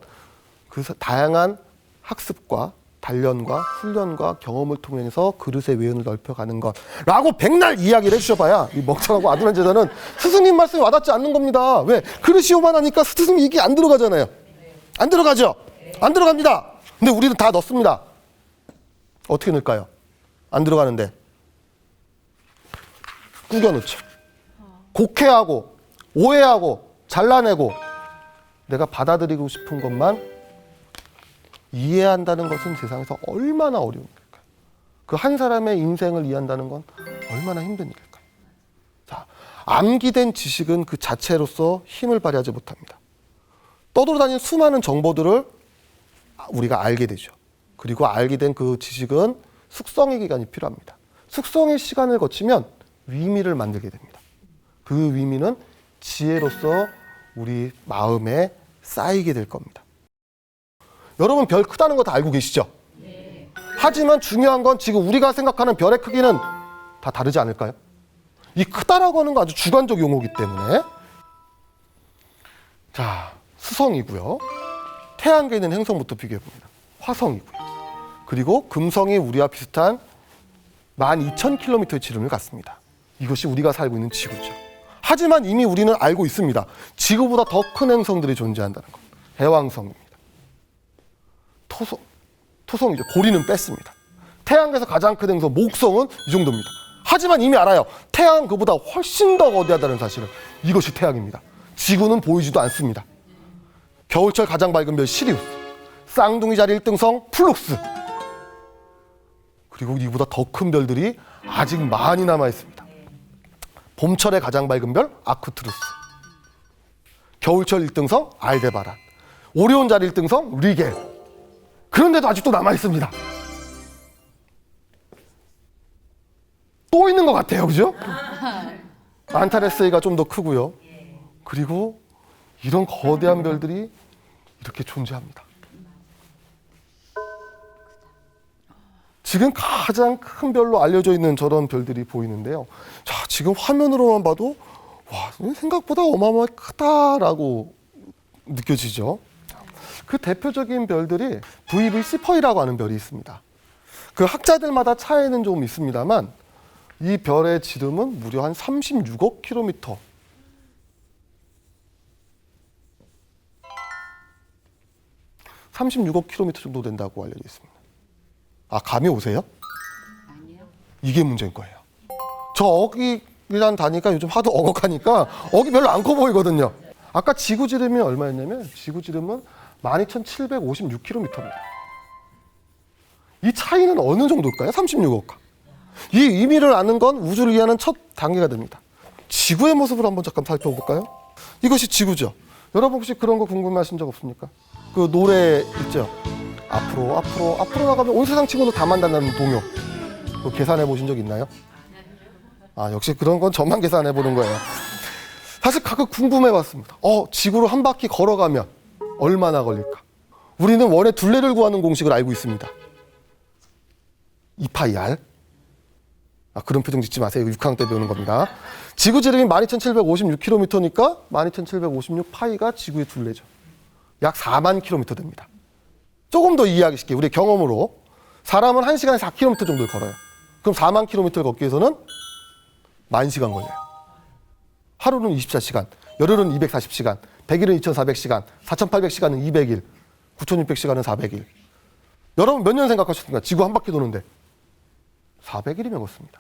그 다양한 학습과 단련과 훈련과 경험을 통해서 그릇의 외연을 넓혀가는 것 라고 백날 이야기를 해주셔봐야 이 멍청하고 아둔한 제자는 스승님 말씀이 와닿지 않는 겁니다. 왜? 그릇이 요만하니까 스승님 얘기 안 들어가잖아요. 안 들어가죠? 안 들어갑니다. 근데 우리는 다 넣습니다. 어떻게 넣을까요? 안 들어가는데 꾸겨 넣죠. 곡해하고 오해하고 잘라내고 내가 받아들이고 싶은 것만 이해한다는 것은 세상에서 얼마나 어려운 걸까요? 그 한 사람의 인생을 이해한다는 건 얼마나 힘든 일일까요? 자, 암기된 지식은 그 자체로서 힘을 발휘하지 못합니다. 떠돌아다니는 수많은 정보들을 우리가 알게 되죠. 그리고 알게 된 그 지식은 숙성의 기간이 필요합니다. 숙성의 시간을 거치면 위미를 만들게 됩니다. 그 위미는 지혜로서 우리 마음에 쌓이게 될 겁니다. 여러분, 별 크다는 거 다 알고 계시죠? 네. 하지만 중요한 건 지금 우리가 생각하는 별의 크기는 다 다르지 않을까요? 이 크다라고 하는 건 아주 주관적 용어이기 때문에. 자, 수성이고요. 태양계에 있는 행성부터 비교해봅니다. 화성이고요. 그리고 금성이 우리와 비슷한 12,000km의 지름을 갖습니다. 이것이 우리가 살고 있는 지구죠. 하지만 이미 우리는 알고 있습니다. 지구보다 더 큰 행성들이 존재한다는 것. 해왕성입니다. 토성이죠. 고리는 뺐습니다. 태양에서 가장 큰 행성 목성은 이 정도입니다. 하지만 이미 알아요. 태양은 그보다 훨씬 더 거대하다는 사실을. 이것이 태양입니다. 지구는 보이지도 않습니다. 겨울철 가장 밝은 별 시리우스, 쌍둥이 자리 1등성 플룩스, 그리고 이보다 더 큰 별들이 아직 많이 남아 있습니다. 봄철에 가장 밝은 별 아크투루스, 겨울철 1등성 알데바란, 오리온 자리 1등성 리겔. 그런데도 아직도 남아 있습니다. 또 있는 것 같아요, 그죠? 안타레스 A가 좀 더 크고요. 그리고 이런 거대한 별들이 이렇게 존재합니다. 지금 가장 큰 별로 알려져 있는 저런 별들이 보이는데요. 자, 지금 화면으로만 봐도 와, 생각보다 어마어마하게 크다라고 느껴지죠. 그 대표적인 별들이 VV-C4라고 하는 별이 있습니다. 그 학자들마다 차이는 좀 있습니다만 이 별의 지름은 무려 한 36억 킬로미터. 정도 된다고 알려져 있습니다. 아, 감이 오세요? 아니요. 이게 문제인 거예요. 저 어기란 단위가 요즘 하도 어걱하니까 어기 별로 안 커 보이거든요. 아까 지구 지름이 얼마였냐면 지구 지름은 12,756km입니다. 이 차이는 어느 정도일까요? 36억과. 이 의미를 아는 건 우주를 이해하는 첫 단계가 됩니다. 지구의 모습을 한번 잠깐 살펴볼까요? 이것이 지구죠. 여러분 혹시 그런 거 궁금해하신 적 없습니까? 그 노래 있죠? 앞으로 나가면 온 세상 친구도 다 만난다는 동요. 그거 계산해 보신 적 있나요? 아, 역시 그런 건 저만 계산해 보는 거예요. 사실 가끔 궁금해 봤습니다. 지구를 한 바퀴 걸어가면 얼마나 걸릴까? 우리는 원의 둘레를 구하는 공식을 알고 있습니다. 2파이 r. 그런 표정 짓지 마세요. 6학년 때 배우는 겁니다. 지구 지름이 12,756km니까 12,756파이가 지구의 둘레죠. 약 4만 km 됩니다. 조금 더 이해하기 쉽게 우리 경험으로 사람은 1시간에 4km 정도를 걸어요. 그럼 4만 km를 걷기 위해서는 10,000시간 걸려요. 하루는 24시간, 열흘은 240시간, 100일은 2,400시간, 4,800시간은 200일, 9,600시간은 400일. 여러분 몇 년 생각하셨습니까? 지구 한 바퀴 도는데 400일이면 걷습니다.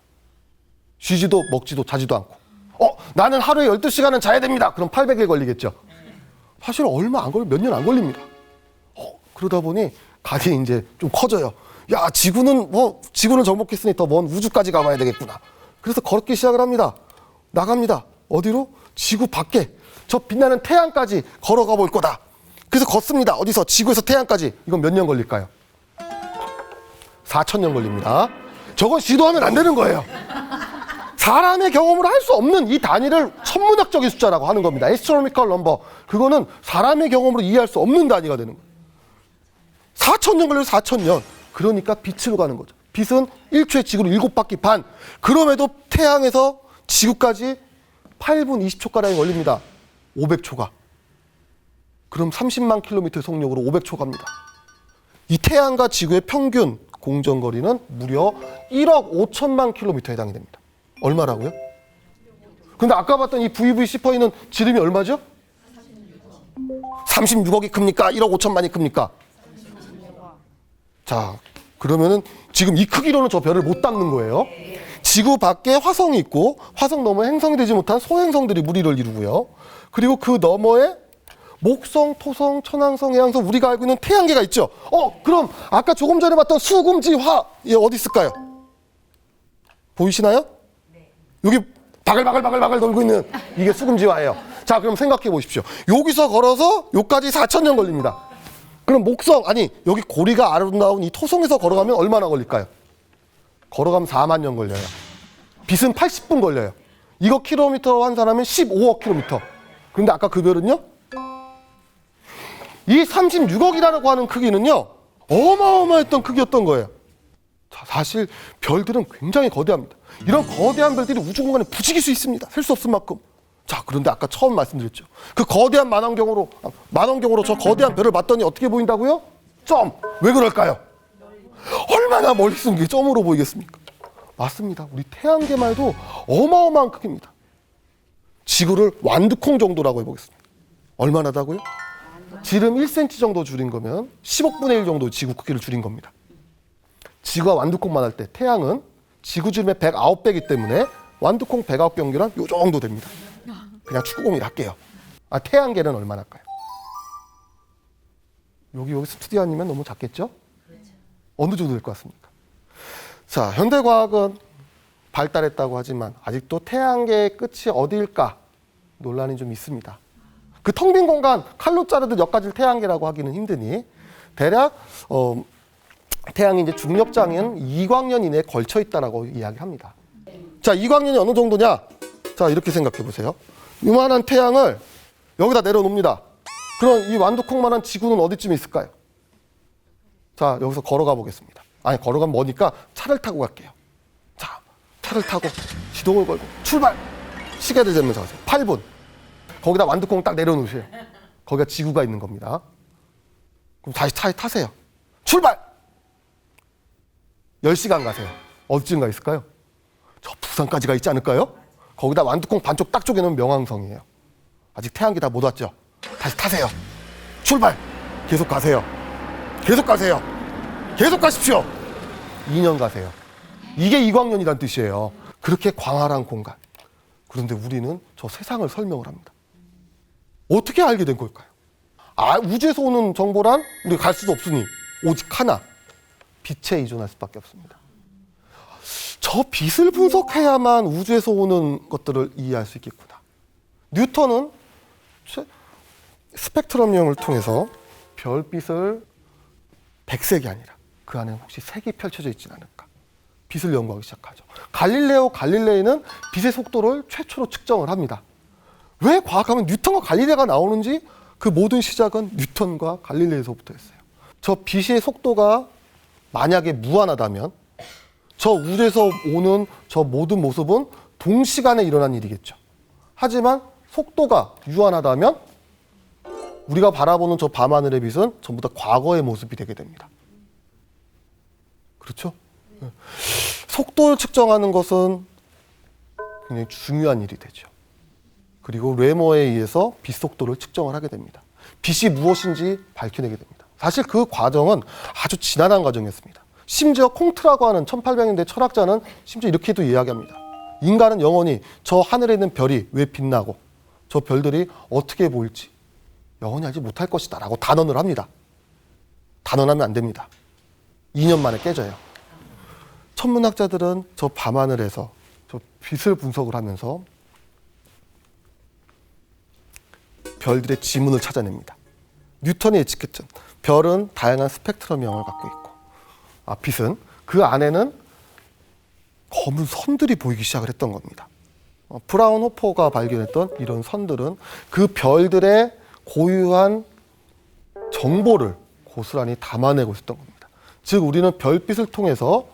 쉬지도 먹지도 자지도 않고. 나는 하루에 12시간은 자야 됩니다. 그럼 800일 걸리겠죠. 사실 얼마 안 걸려, 몇 년 안 걸립니다. 그러다 보니 각이 이제 좀 커져요. 야, 지구는 정복했으니 더 먼 우주까지 가봐야 되겠구나. 그래서 걷기 시작을 합니다. 나갑니다. 어디로? 지구 밖에. 저 빛나는 태양까지 걸어가 볼 거다. 그래서 걷습니다. 어디서? 지구에서 태양까지. 이건 몇 년 걸릴까요? 4,000년 걸립니다. 저건 시도하면 안 되는 거예요. 사람의 경험으로 할 수 없는 이 단위를 천문학적인 숫자라고 하는 겁니다. astronomical number. 그거는 사람의 경험으로 이해할 수 없는 단위가 되는 거예요. 4,000년 걸려요. 4,000년. 그러니까 빛으로 가는 거죠. 빛은 1초에 지구를 7바퀴 반. 그럼에도 태양에서 지구까지 8분 20초가량이 걸립니다. 500초가. 그럼 30만 킬로미터 속력으로 500초 갑니다. 이 태양과 지구의 평균 공전거리는 무려 1억 5천만 킬로미터에 해당이 됩니다. 얼마라고요? 근데 아까 봤던 이 VV-C4는 지름이 얼마죠? 36억이 큽니까? 1억 5천만이 큽니까? 자, 그러면은 지금 이 크기로는 저 별을 못 닦는 거예요. 지구 밖에 화성이 있고 화성 너머에 행성이 되지 못한 소행성들이 무리를 이루고요. 그리고 그 너머에 목성, 토성, 천왕성, 해왕성, 우리가 알고 있는 태양계가 있죠. 그럼 아까 조금 전에 봤던 수금지화 어디 있을까요? 보이시나요? 여기 바글바글 돌고 있는 이게 수금지화예요. 자, 그럼 생각해 보십시오. 여기서 걸어서 여기까지 4,000년 걸립니다. 그럼 목성, 아니 여기 고리가 아름다운 이 토성에서 걸어가면 얼마나 걸릴까요? 걸어가면 4만 년 걸려요. 빛은 80분 걸려요. 이거 킬로미터로 환산하면 15억 킬로미터. 그런데 아까 그 별은요? 이 36억이라고 하는 크기는요, 어마어마했던 크기였던 거예요. 자, 사실 별들은 굉장히 거대합니다. 이런 거대한 별들이 우주 공간에 부딪힐 수 있습니다. 셀 수 없을 만큼. 자, 그런데 아까 처음 말씀드렸죠. 그 거대한 만원경으로 저 거대한 별을 봤더니 어떻게 보인다고요? 점! 왜 그럴까요? 얼마나 멀리 있으면 그게 점으로 보이겠습니까? 맞습니다. 우리 태양계만 해도 어마어마한 크기입니다. 지구를 완두콩 정도라고 해보겠습니다. 얼마나다고요? 지름 1cm 정도 줄인 거면 10억 분의 1 정도 지구 크기를 줄인 겁니다. 지구가 완두콩만 할 때 태양은 지구 지름의 109배이기 때문에 완두콩 109 경기랑 요 정도 됩니다. 그냥 축구공이라 할게요. 아, 태양계는 얼마나 할까요? 여기 스튜디오 아니면 너무 작겠죠? 어느 정도 될 것 같습니까? 자, 현대과학은 발달했다고 하지만 아직도 태양계의 끝이 어디일까 논란이 좀 있습니다. 그 텅 빈 공간 칼로 자르듯 여기까지를 태양계라고 하기는 힘드니 대략 태양이 이제 중력장은 2광년 이내에 걸쳐 있다라고 이야기합니다. 자, 2광년이 어느 정도냐? 자, 이렇게 생각해 보세요. 이만한 태양을 여기다 내려놓습니다. 그럼 이 완두콩만한 지구는 어디쯤에 있을까요? 자, 여기서 걸어가 보겠습니다. 아니, 걸어가면 뭐니까 차를 타고 갈게요. 자, 차를 타고 시동을 걸고 출발! 시계를 재면서 가세요. 8분. 거기다 완두콩을 딱 내려놓으세요. 거기가 지구가 있는 겁니다. 그럼 다시 차에 타세요. 출발! 10시간 가세요. 어디쯤 가 있을까요? 저 부산까지 가 있지 않을까요? 거기다 완두콩 반쪽 딱 쪼개놓으면 명왕성이에요. 아직 태양계 다 못 왔죠? 다시 타세요. 출발! 계속 가세요. 계속 가세요. 계속 가십시오. 2년 가세요. 이게 2광년이란 뜻이에요. 그렇게 광활한 공간. 그런데 우리는 저 세상을 설명을 합니다. 어떻게 알게 된 걸까요? 아, 우주에서 오는 정보란 우리가 갈 수도 없으니 오직 하나, 빛에 의존할 수밖에 없습니다. 저 빛을 분석해야만 우주에서 오는 것들을 이해할 수 있겠구나. 뉴턴은 스펙트럼형을 통해서 별빛을 백색이 아니라 그 안에 혹시 색이 펼쳐져 있지는 않을까. 빛을 연구하기 시작하죠. 갈릴레이는 빛의 속도를 최초로 측정을 합니다. 왜 과학하면 뉴턴과 갈릴레이가 나오는지 그 모든 시작은 뉴턴과 갈릴레이에서부터 했어요. 저 빛의 속도가 만약에 무한하다면 저 우주에서 오는 저 모든 모습은 동시간에 일어난 일이겠죠. 하지만 속도가 유한하다면 우리가 바라보는 저 밤하늘의 빛은 전부 다 과거의 모습이 되게 됩니다. 그렇죠? 속도를 측정하는 것은 굉장히 중요한 일이 되죠. 그리고 레머에 의해서 빛 속도를 측정을 하게 됩니다. 빛이 무엇인지 밝혀내게 됩니다. 사실 그 과정은 아주 지난한 과정이었습니다. 심지어 콩트라고 하는 1800년대 철학자는 심지어 이렇게도 이야기합니다. 인간은 영원히 저 하늘에 있는 별이 왜 빛나고 저 별들이 어떻게 보일지 영원히 알지 못할 것이다 라고 단언을 합니다. 단언하면 안 됩니다. 2년 만에 깨져요. 천문학자들은 저 밤하늘에서 저 빛을 분석을 하면서 별들의 지문을 찾아냅니다. 뉴턴이 예측했던 별은 다양한 스펙트럼형을 갖고 있고 빛은 그 안에는 검은 선들이 보이기 시작을 했던 겁니다. 브라운호퍼가 발견했던 이런 선들은 그 별들의 고유한 정보를 고스란히 담아내고 있었던 겁니다. 즉 우리는 별빛을 통해서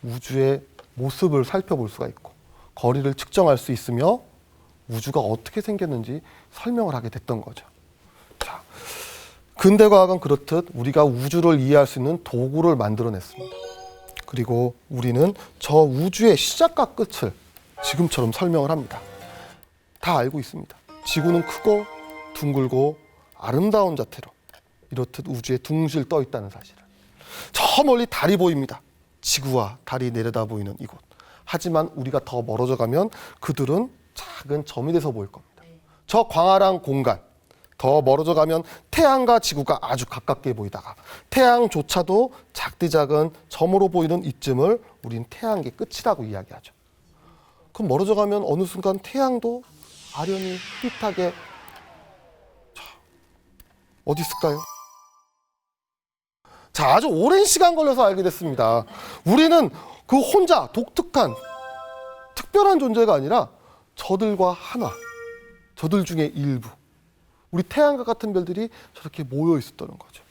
우주의 모습을 살펴볼 수가 있고 거리를 측정할 수 있으며 우주가 어떻게 생겼는지 설명을 하게 됐던 거죠. 자, 근대과학은 그렇듯 우리가 우주를 이해할 수 있는 도구를 만들어냈습니다. 그리고 우리는 저 우주의 시작과 끝을 지금처럼 설명을 합니다. 다 알고 있습니다. 지구는 크고 둥글고 아름다운 자태로 이렇듯 우주에 둥실 떠 있다는 사실을. 저 멀리 달이 보입니다. 지구와 달이 내려다 보이는 이곳. 하지만 우리가 더 멀어져 가면 그들은 작은 점이 돼서 보일 겁니다. 저 광활한 공간, 더 멀어져 가면 태양과 지구가 아주 가깝게 보이다가 태양조차도 작디 작은 점으로 보이는 이쯤을 우린 태양계 끝이라고 이야기하죠. 그럼 멀어져 가면 어느 순간 태양도 아련히 흐릿하게 어디 있을까요? 자, 아주 오랜 시간 걸려서 알게 됐습니다. 우리는 그 혼자 독특한 특별한 존재가 아니라 저들과 하나, 저들 중에 일부, 우리 태양과 같은 별들이 저렇게 모여 있었다는 거죠.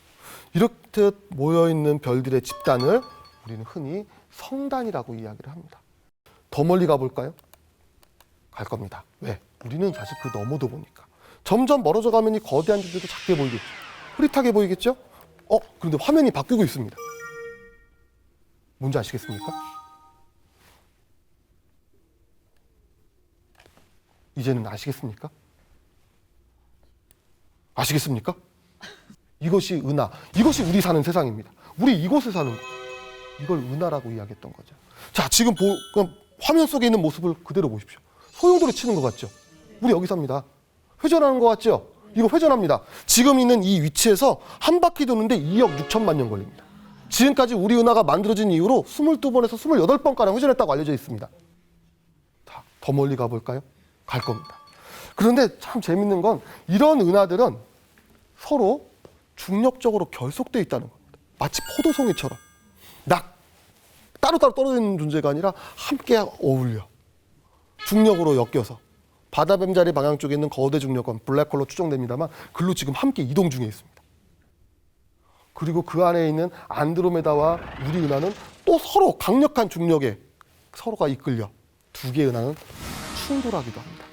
이렇게 모여 있는 별들의 집단을 우리는 흔히 성단이라고 이야기를 합니다. 더 멀리 가볼까요? 갈 겁니다. 왜? 우리는 사실 그 너머도 보니까. 점점 멀어져 가면 이 거대한 존재도 작게 보이겠죠. 흐릿하게 보이겠죠? 그런데 화면이 바뀌고 있습니다. 뭔지 아시겠습니까? 이제는 아시겠습니까? 아시겠습니까? 이것이 은하, 이것이 우리 사는 세상입니다. 우리 이곳에 사는 거. 이걸 은하라고 이야기했던 거죠. 자, 지금 그럼 화면 속에 있는 모습을 그대로 보십시오. 소용돌이 치는 것 같죠? 우리 여기 삽니다. 회전하는 것 같죠? 이거 회전합니다. 지금 있는 이 위치에서 한 바퀴 도는데 2억 6천만 년 걸립니다. 지금까지 우리 은하가 만들어진 이후로 22번에서 28번가량 회전했다고 알려져 있습니다. 자, 더 멀리 가볼까요? 갈 겁니다. 그런데 참 재밌는 건 이런 은하들은 서로 중력적으로 결속되어 있다는 겁니다. 마치 포도송이처럼 따로따로 떨어져 있는 존재가 아니라 함께 어울려 중력으로 엮여서 바다 뱀자리 방향 쪽에 있는 거대 중력권 블랙홀로 추정됩니다만 글로 지금 함께 이동 중에 있습니다. 그리고 그 안에 있는 안드로메다와 우리 은하는 또 서로 강력한 중력에 서로가 이끌려 두 개의 은하는 충돌하기도 합니다.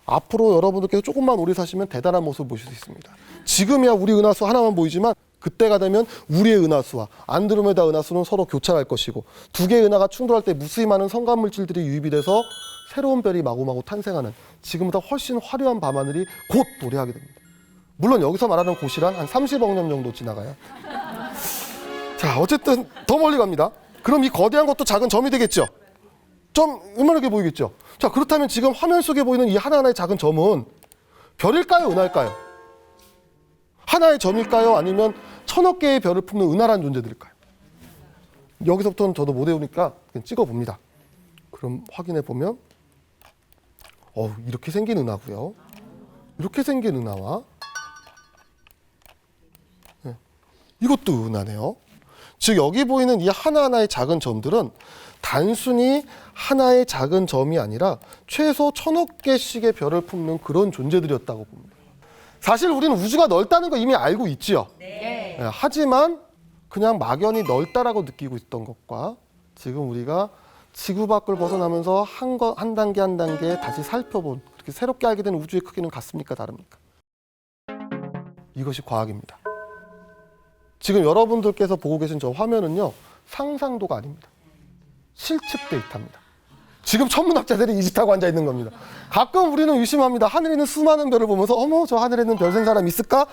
앞으로 여러분들께서 조금만 오래 사시면 대단한 모습을 보실 수 있습니다. 지금이야 우리 은하수 하나만 보이지만 그때가 되면 우리의 은하수와 안드로메다 은하수는 서로 교차할 것이고 두 개의 은하가 충돌할 때 무수히 많은 성간물질들이 유입이 돼서 새로운 별이 마구마구 탄생하는 지금보다 훨씬 화려한 밤하늘이 곧 도래하게 됩니다. 물론 여기서 말하는 곧이란 한 30억 년 정도 지나가요. 자, 어쨌든 더 멀리 갑니다. 그럼 이 거대한 것도 작은 점이 되겠죠? 좀 음란하게 보이겠죠? 자, 그렇다면 지금 화면 속에 보이는 이 하나하나의 작은 점은 별일까요? 은하일까요? 하나의 점일까요? 아니면 천억 개의 별을 품는 은하라는 존재들일까요? 여기서부터는 저도 못 외우니까 그냥 찍어봅니다. 그럼 확인해 보면 이렇게 생긴 은하고요. 이렇게 생긴 은하와 이것도 은하네요. 즉 여기 보이는 이 하나하나의 작은 점들은 단순히 하나의 작은 점이 아니라 최소 1000억 개씩의 별을 품는 그런 존재들이었다고 봅니다. 사실 우리는 우주가 넓다는 거 이미 알고 있지요. 네. 하지만 그냥 막연히 넓다라고 느끼고 있던 것과 지금 우리가 지구 밖을 벗어나면서 한 단계 한 단계 다시 살펴본 그렇게 새롭게 알게 된 우주의 크기는 같습니까? 다릅니까? 이것이 과학입니다. 지금 여러분들께서 보고 계신 저 화면은요. 상상도가 아닙니다. 실측 데이터입니다. 지금 천문학자들이 이 짓하고 앉아 있는 겁니다. 가끔 우리는 의심합니다. 하늘에 있는 수많은 별을 보면서 어머 저 하늘에 있는 별 센 사람 있을까?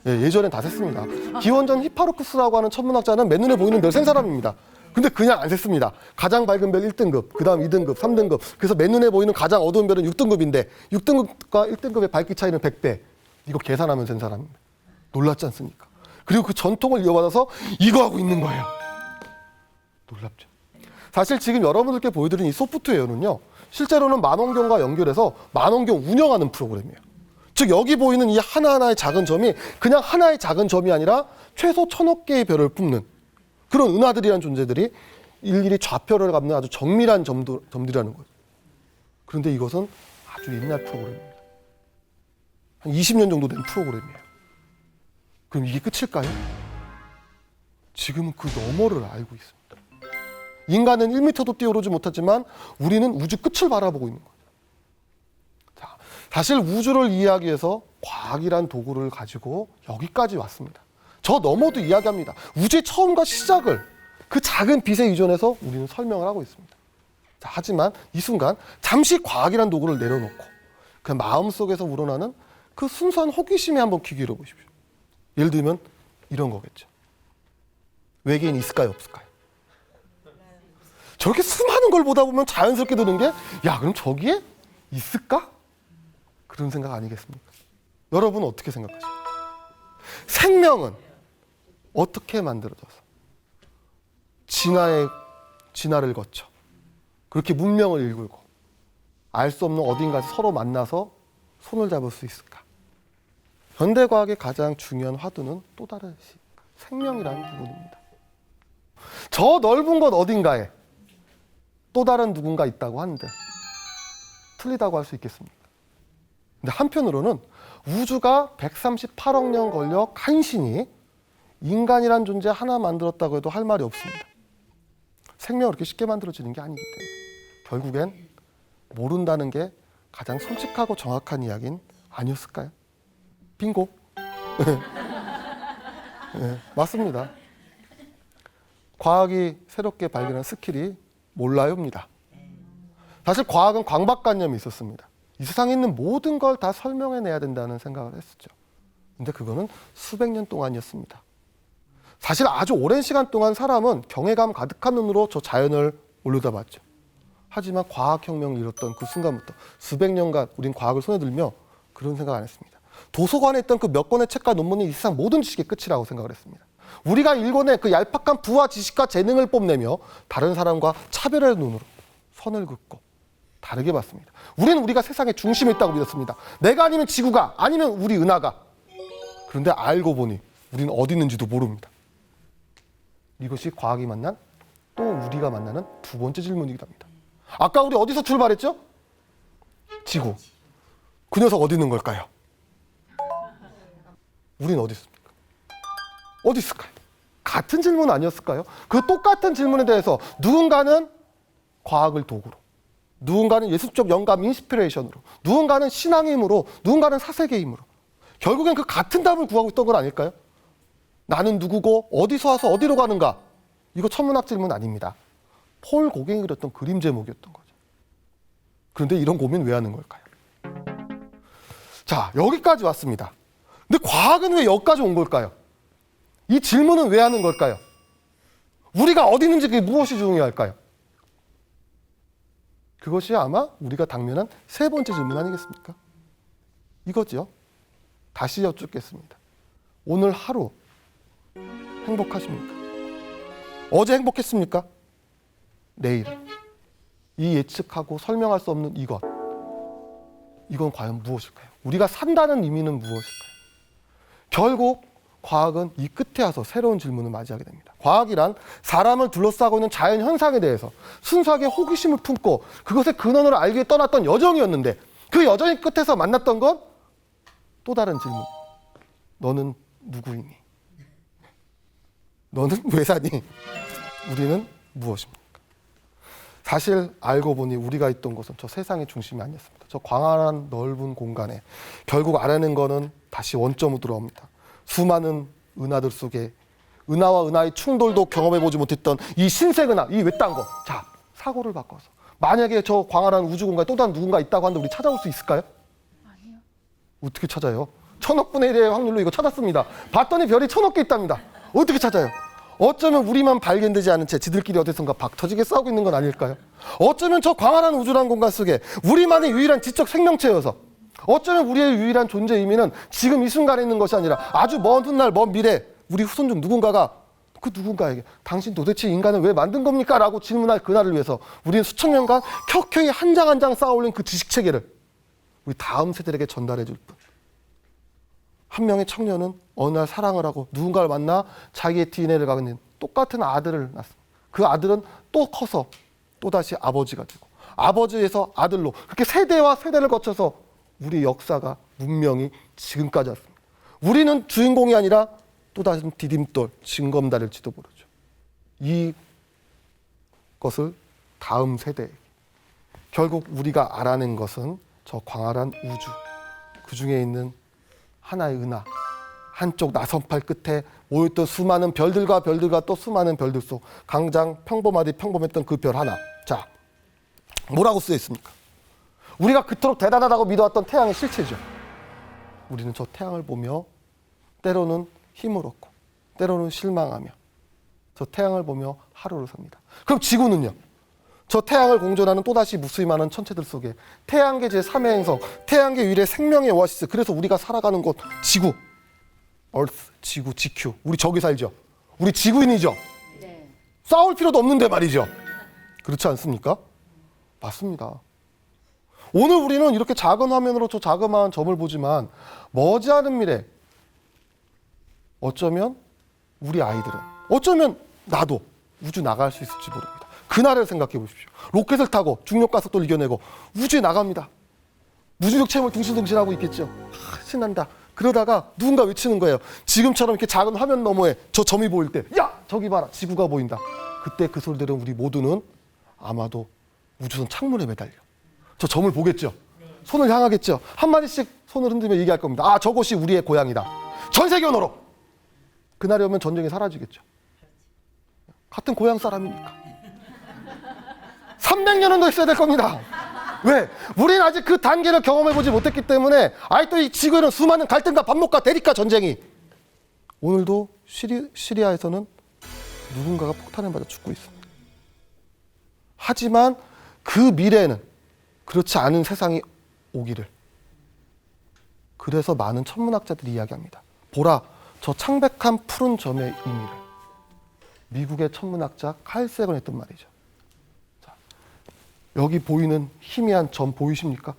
예전엔 다 셌습니다. 기원전 히파루크스라고 하는 천문학자는 맨눈에 보이는 별 센 사람입니다. 근데 그냥 안 셌습니다. 가장 밝은 별 1등급, 그 다음 2등급, 3등급. 그래서 맨눈에 보이는 가장 어두운 별은 6등급인데 6등급과 1등급의 밝기 차이는 100배. 이거 계산하면 센 사람입니다. 놀랍지 않습니까? 그리고 그 전통을 이어받아서 이거 하고 있는 거예요. 놀랍죠. 사실 지금 여러분들께 보여드린 이 소프트웨어는요. 실제로는 만원경과 연결해서 만원경 운영하는 프로그램이에요. 즉 여기 보이는 이 하나하나의 작은 점이 그냥 하나의 작은 점이 아니라 최소 1000억 개의 별을 품는 그런 은하들이라는 존재들이 일일이 좌표를 갖는 아주 정밀한 점들이라는 거죠. 그런데 이것은 아주 옛날 프로그램입니다. 한 20년 정도 된 프로그램이에요. 그럼 이게 끝일까요? 지금은 그 너머를 알고 있습니다. 인간은 1m도 뛰어오르지 못하지만 우리는 우주 끝을 바라보고 있는 거예요. 자, 사실 우주를 이해하기 위해서 과학이란 도구를 가지고 여기까지 왔습니다. 저 너머도 이야기합니다. 우주의 처음과 시작을 그 작은 빛에 의존해서 우리는 설명을 하고 있습니다. 자, 하지만 이 순간 잠시 과학이란 도구를 내려놓고 그 마음속에서 우러나는 그 순수한 호기심에 한번 귀 기울여 보십시오. 예를 들면 이런 거겠죠. 외계인이 있을까요? 없을까요? 저렇게 수많은 걸 보다 보면 자연스럽게 드는 게 야, 그럼 저기에 있을까? 그런 생각 아니겠습니까? 여러분은 어떻게 생각하십니까? 생명은 어떻게 만들어져서 진화를 거쳐 그렇게 문명을 일굴고 알 수 없는 어딘가에서 서로 만나서 손을 잡을 수 있을까? 현대과학의 가장 중요한 화두는 또 다른 생명이라는 부분입니다. 저 넓은 곳 어딘가에 또 다른 누군가 있다고 하는데 틀리다고 할 수 있겠습니까? 근데 한편으로는 우주가 138억 년 걸려 간신히 인간이란 존재 하나 만들었다고 해도 할 말이 없습니다. 생명을 그렇게 쉽게 만들어지는 게 아니기 때문에 결국엔 모른다는 게 가장 솔직하고 정확한 이야기는 아니었을까요? 빙고. 네, 맞습니다. 과학이 새롭게 발견한 스킬이 몰라요입니다. 사실 과학은 강박관념이 있었습니다. 이 세상에 있는 모든 걸 다 설명해내야 된다는 생각을 했었죠. 근데 그거는 수백 년 동안이었습니다. 사실 아주 오랜 시간 동안 사람은 경외감 가득한 눈으로 저 자연을 올려다봤죠. 하지만 과학혁명을 이뤘던 그 순간부터 수백 년간 우린 과학을 손에 들며 그런 생각 안 했습니다. 도서관에 있던 그 몇 권의 책과 논문이 이 세상 모든 지식의 끝이라고 생각을 했습니다. 우리가 일궈낸 그 얄팍한 부와 지식과 재능을 뽐내며 다른 사람과 차별의 눈으로 선을 긋고 다르게 봤습니다. 우리는 우리가 세상의 중심에 있다고 믿었습니다. 내가 아니면 지구가, 아니면 우리 은하가. 그런데 알고 보니 우리는 어디 있는지도 모릅니다. 이것이 과학이 만난 또 우리가 만나는 두 번째 질문이기도 합니다. 아까 우리 어디서 출발했죠? 지구. 그 녀석 어디 있는 걸까요? 우리는 어디 있습니까? 어디 있을까요? 같은 질문 아니었을까요? 그 똑같은 질문에 대해서 누군가는 과학을 도구로, 누군가는 예술적 영감 인스피레이션으로, 누군가는 신앙의 힘으로, 누군가는 사색의 힘으로 결국엔 그 같은 답을 구하고 있던 건 아닐까요? 나는 누구고 어디서 와서 어디로 가는가? 이거 천문학 질문 아닙니다. 폴 고갱이 그렸던 그림 제목이었던 거죠. 그런데 이런 고민 왜 하는 걸까요? 자, 여기까지 왔습니다. 근데 과학은 왜 여기까지 온 걸까요? 이 질문은 왜 하는 걸까요? 우리가 어디 있는지 그게 무엇이 중요할까요? 그것이 아마 우리가 당면한 세 번째 질문 아니겠습니까? 이거죠. 다시 여쭙겠습니다. 오늘 하루 행복하십니까? 어제 행복했습니까? 내일은? 이 예측하고 설명할 수 없는 이것, 이건 과연 무엇일까요? 우리가 산다는 의미는 무엇일까요? 결국 과학은 이 끝에 와서 새로운 질문을 맞이하게 됩니다. 과학이란 사람을 둘러싸고 있는 자연 현상에 대해서 순수하게 호기심을 품고 그것의 근원을 알기 위해 떠났던 여정이었는데 그 여정의 끝에서 만났던 건 또 다른 질문. 너는 누구이니? 너는 왜 사니? 우리는 무엇입니까? 사실 알고 보니 우리가 있던 곳은 저 세상의 중심이 아니었습니다. 저 광활한 넓은 공간에 결국 알아낸 거는 다시 원점으로 돌아옵니다. 수많은 은하들 속에 은하와 은하의 충돌도 경험해보지 못했던 이 신생 은하, 이 외딴 거. 자, 사고를 바꿔서 만약에 저 광활한 우주 공간에 또 다른 누군가 있다고 하는데 우리 찾아올 수 있을까요? 아니요. 어떻게 찾아요? 1000억 분의 1의 확률로 이거 찾았습니다. 봤더니 별이 1000억 개 있답니다. 어떻게 찾아요? 어쩌면 우리만 발견되지 않은 채 지들끼리 어디선가 박 터지게 싸우고 있는 건 아닐까요? 어쩌면 저 광활한 우주란 공간 속에 우리만의 유일한 지적 생명체여서 어쩌면 우리의 유일한 존재 의미는 지금 이 순간에 있는 것이 아니라 아주 먼 훗날 먼 미래 우리 후손 중 누군가가 그 누군가에게 당신 도대체 인간을 왜 만든 겁니까? 라고 질문할 그날을 위해서 우리는 수천 년간 켜켜이 한 장 한 장 쌓아올린 그 지식체계를 우리 다음 세대에게 전달해 줄 뿐. 한 명의 청년은 어느 날 사랑을 하고 누군가를 만나 자기의 DNA를 갖고 있는 똑같은 아들을 낳습니다. 그 아들은 또 커서 또다시 아버지가 되고 아버지에서 아들로 그렇게 세대와 세대를 거쳐서 우리 역사가 문명이 지금까지 왔습니다. 우리는 주인공이 아니라 또다시 디딤돌, 징검다리일지도 모르죠. 이것을 다음 세대에게 결국 우리가 알아낸 것은 저 광활한 우주 그 중에 있는 하나의 은하 한쪽 나선팔 끝에 모였던 수많은 별들과 또 수많은 별들 속 강장 평범하디 평범했던 그 별 하나. 자, 뭐라고 쓰여 있습니까? 우리가 그토록 대단하다고 믿어왔던 태양의 실체죠. 우리는 저 태양을 보며 때로는 힘을 얻고 때로는 실망하며 저 태양을 보며 하루를 삽니다. 그럼 지구는요? 저 태양을 공존하는 또다시 무수히 많은 천체들 속에 태양계 제3의 행성, 태양계 유일의 생명의 오아시스, 그래서 우리가 살아가는 곳 지구, 얼스, 지구, GQ, 우리 저기 살죠? 우리 지구인이죠? 네. 싸울 필요도 없는데 말이죠. 그렇지 않습니까? 맞습니다. 오늘 우리는 이렇게 작은 화면으로 저 자그마한 점을 보지만 머지않은 미래 어쩌면 우리 아이들은, 어쩌면 나도 우주 나갈 수 있을지 모릅니다. 그날을 생각해 보십시오. 로켓을 타고 중력가속도를 이겨내고 우주에 나갑니다. 무중력 체험을 둥실둥실하고 있겠죠. 신난다. 그러다가 누군가 외치는 거예요. 지금처럼 이렇게 작은 화면 너머에 저 점이 보일 때, 야! 저기 봐라. 지구가 보인다. 그때 그 소리 들은 우리 모두는 아마도 우주선 창문에 매달려 저 점을 보겠죠. 손을 향하겠죠. 한마디씩 손을 흔들며 얘기할 겁니다. 아, 저곳이 우리의 고향이다. 전 세계 언어로. 그날이 오면 전쟁이 사라지겠죠. 같은 고향 사람이니까. 300년은 더 있어야 될 겁니다. 왜? 우리는 아직 그 단계를 경험해보지 못했기 때문에 아직도 이 지구에는 수많은 갈등과 반목과 대립과 전쟁이. 오늘도 시리아에서는 누군가가 폭탄을 맞아 죽고 있습니다. 하지만 그 미래에는 그렇지 않은 세상이 오기를. 그래서 많은 천문학자들이 이야기합니다. 보라, 저 창백한 푸른 점의 의미를. 미국의 천문학자 칼 세건 했던 말이죠. 자, 여기 보이는 희미한 점 보이십니까?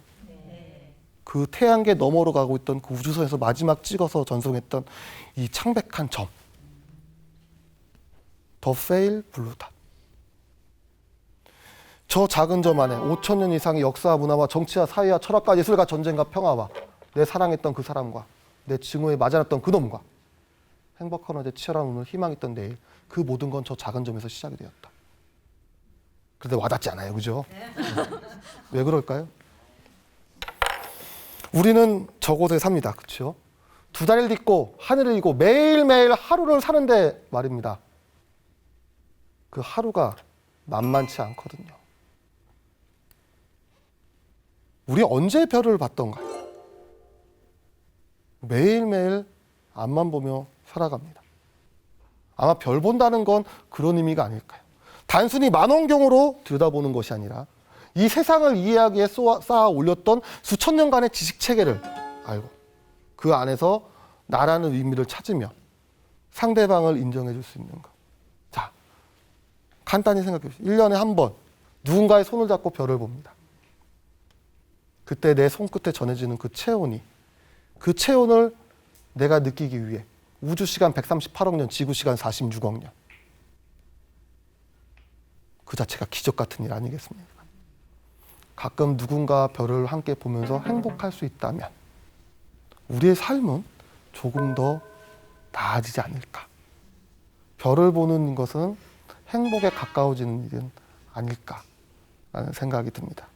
그 태양계 너머로 가고 있던 그 우주선에서 마지막 찍어서 전송했던 이 창백한 점. 더 페일 블루닷. 저 작은 점 안에 5,000년 이상의 역사와 문화와 정치와 사회와 철학과 예술과 전쟁과 평화와 내 사랑했던 그 사람과 내 증오에 맞아놨던 그 놈과 행복한 어제 치열한 오늘 희망했던 내일, 그 모든 건 저 작은 점에서 시작이 되었다. 그런데 와닿지 않아요, 그죠? 왜 그럴까요? 우리는 저곳에 삽니다, 그렇죠? 두 다리를 딛고 하늘을 이고 매일매일 하루를 사는데 말입니다. 그 하루가 만만치 않거든요. 우리 언제 별을 봤던가요? 매일매일 앞만 보며 살아갑니다. 아마 별 본다는 건 그런 의미가 아닐까요? 단순히 만원경으로 들여다보는 것이 아니라 이 세상을 이해하기 위해 쌓아 올렸던 수천 년간의 지식체계를 알고 그 안에서 나라는 의미를 찾으며 상대방을 인정해 줄 수 있는 것. 자, 간단히 생각해 보시죠. 1년에 한 번 누군가의 손을 잡고 별을 봅니다. 그때 내 손끝에 전해지는 그 체온이, 그 체온을 내가 느끼기 위해 우주시간 138억 년, 지구시간 46억 년. 그 자체가 기적 같은 일 아니겠습니까? 가끔 누군가 별을 함께 보면서 행복할 수 있다면 우리의 삶은 조금 더 나아지지 않을까. 별을 보는 것은 행복에 가까워지는 일은 아닐까라는 생각이 듭니다.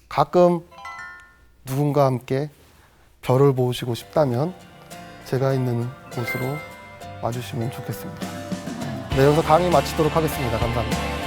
가끔 누군가 함께 별을 보시고 싶다면 제가 있는 곳으로 와주시면 좋겠습니다. 네, 여기서 강의 마치도록 하겠습니다. 감사합니다.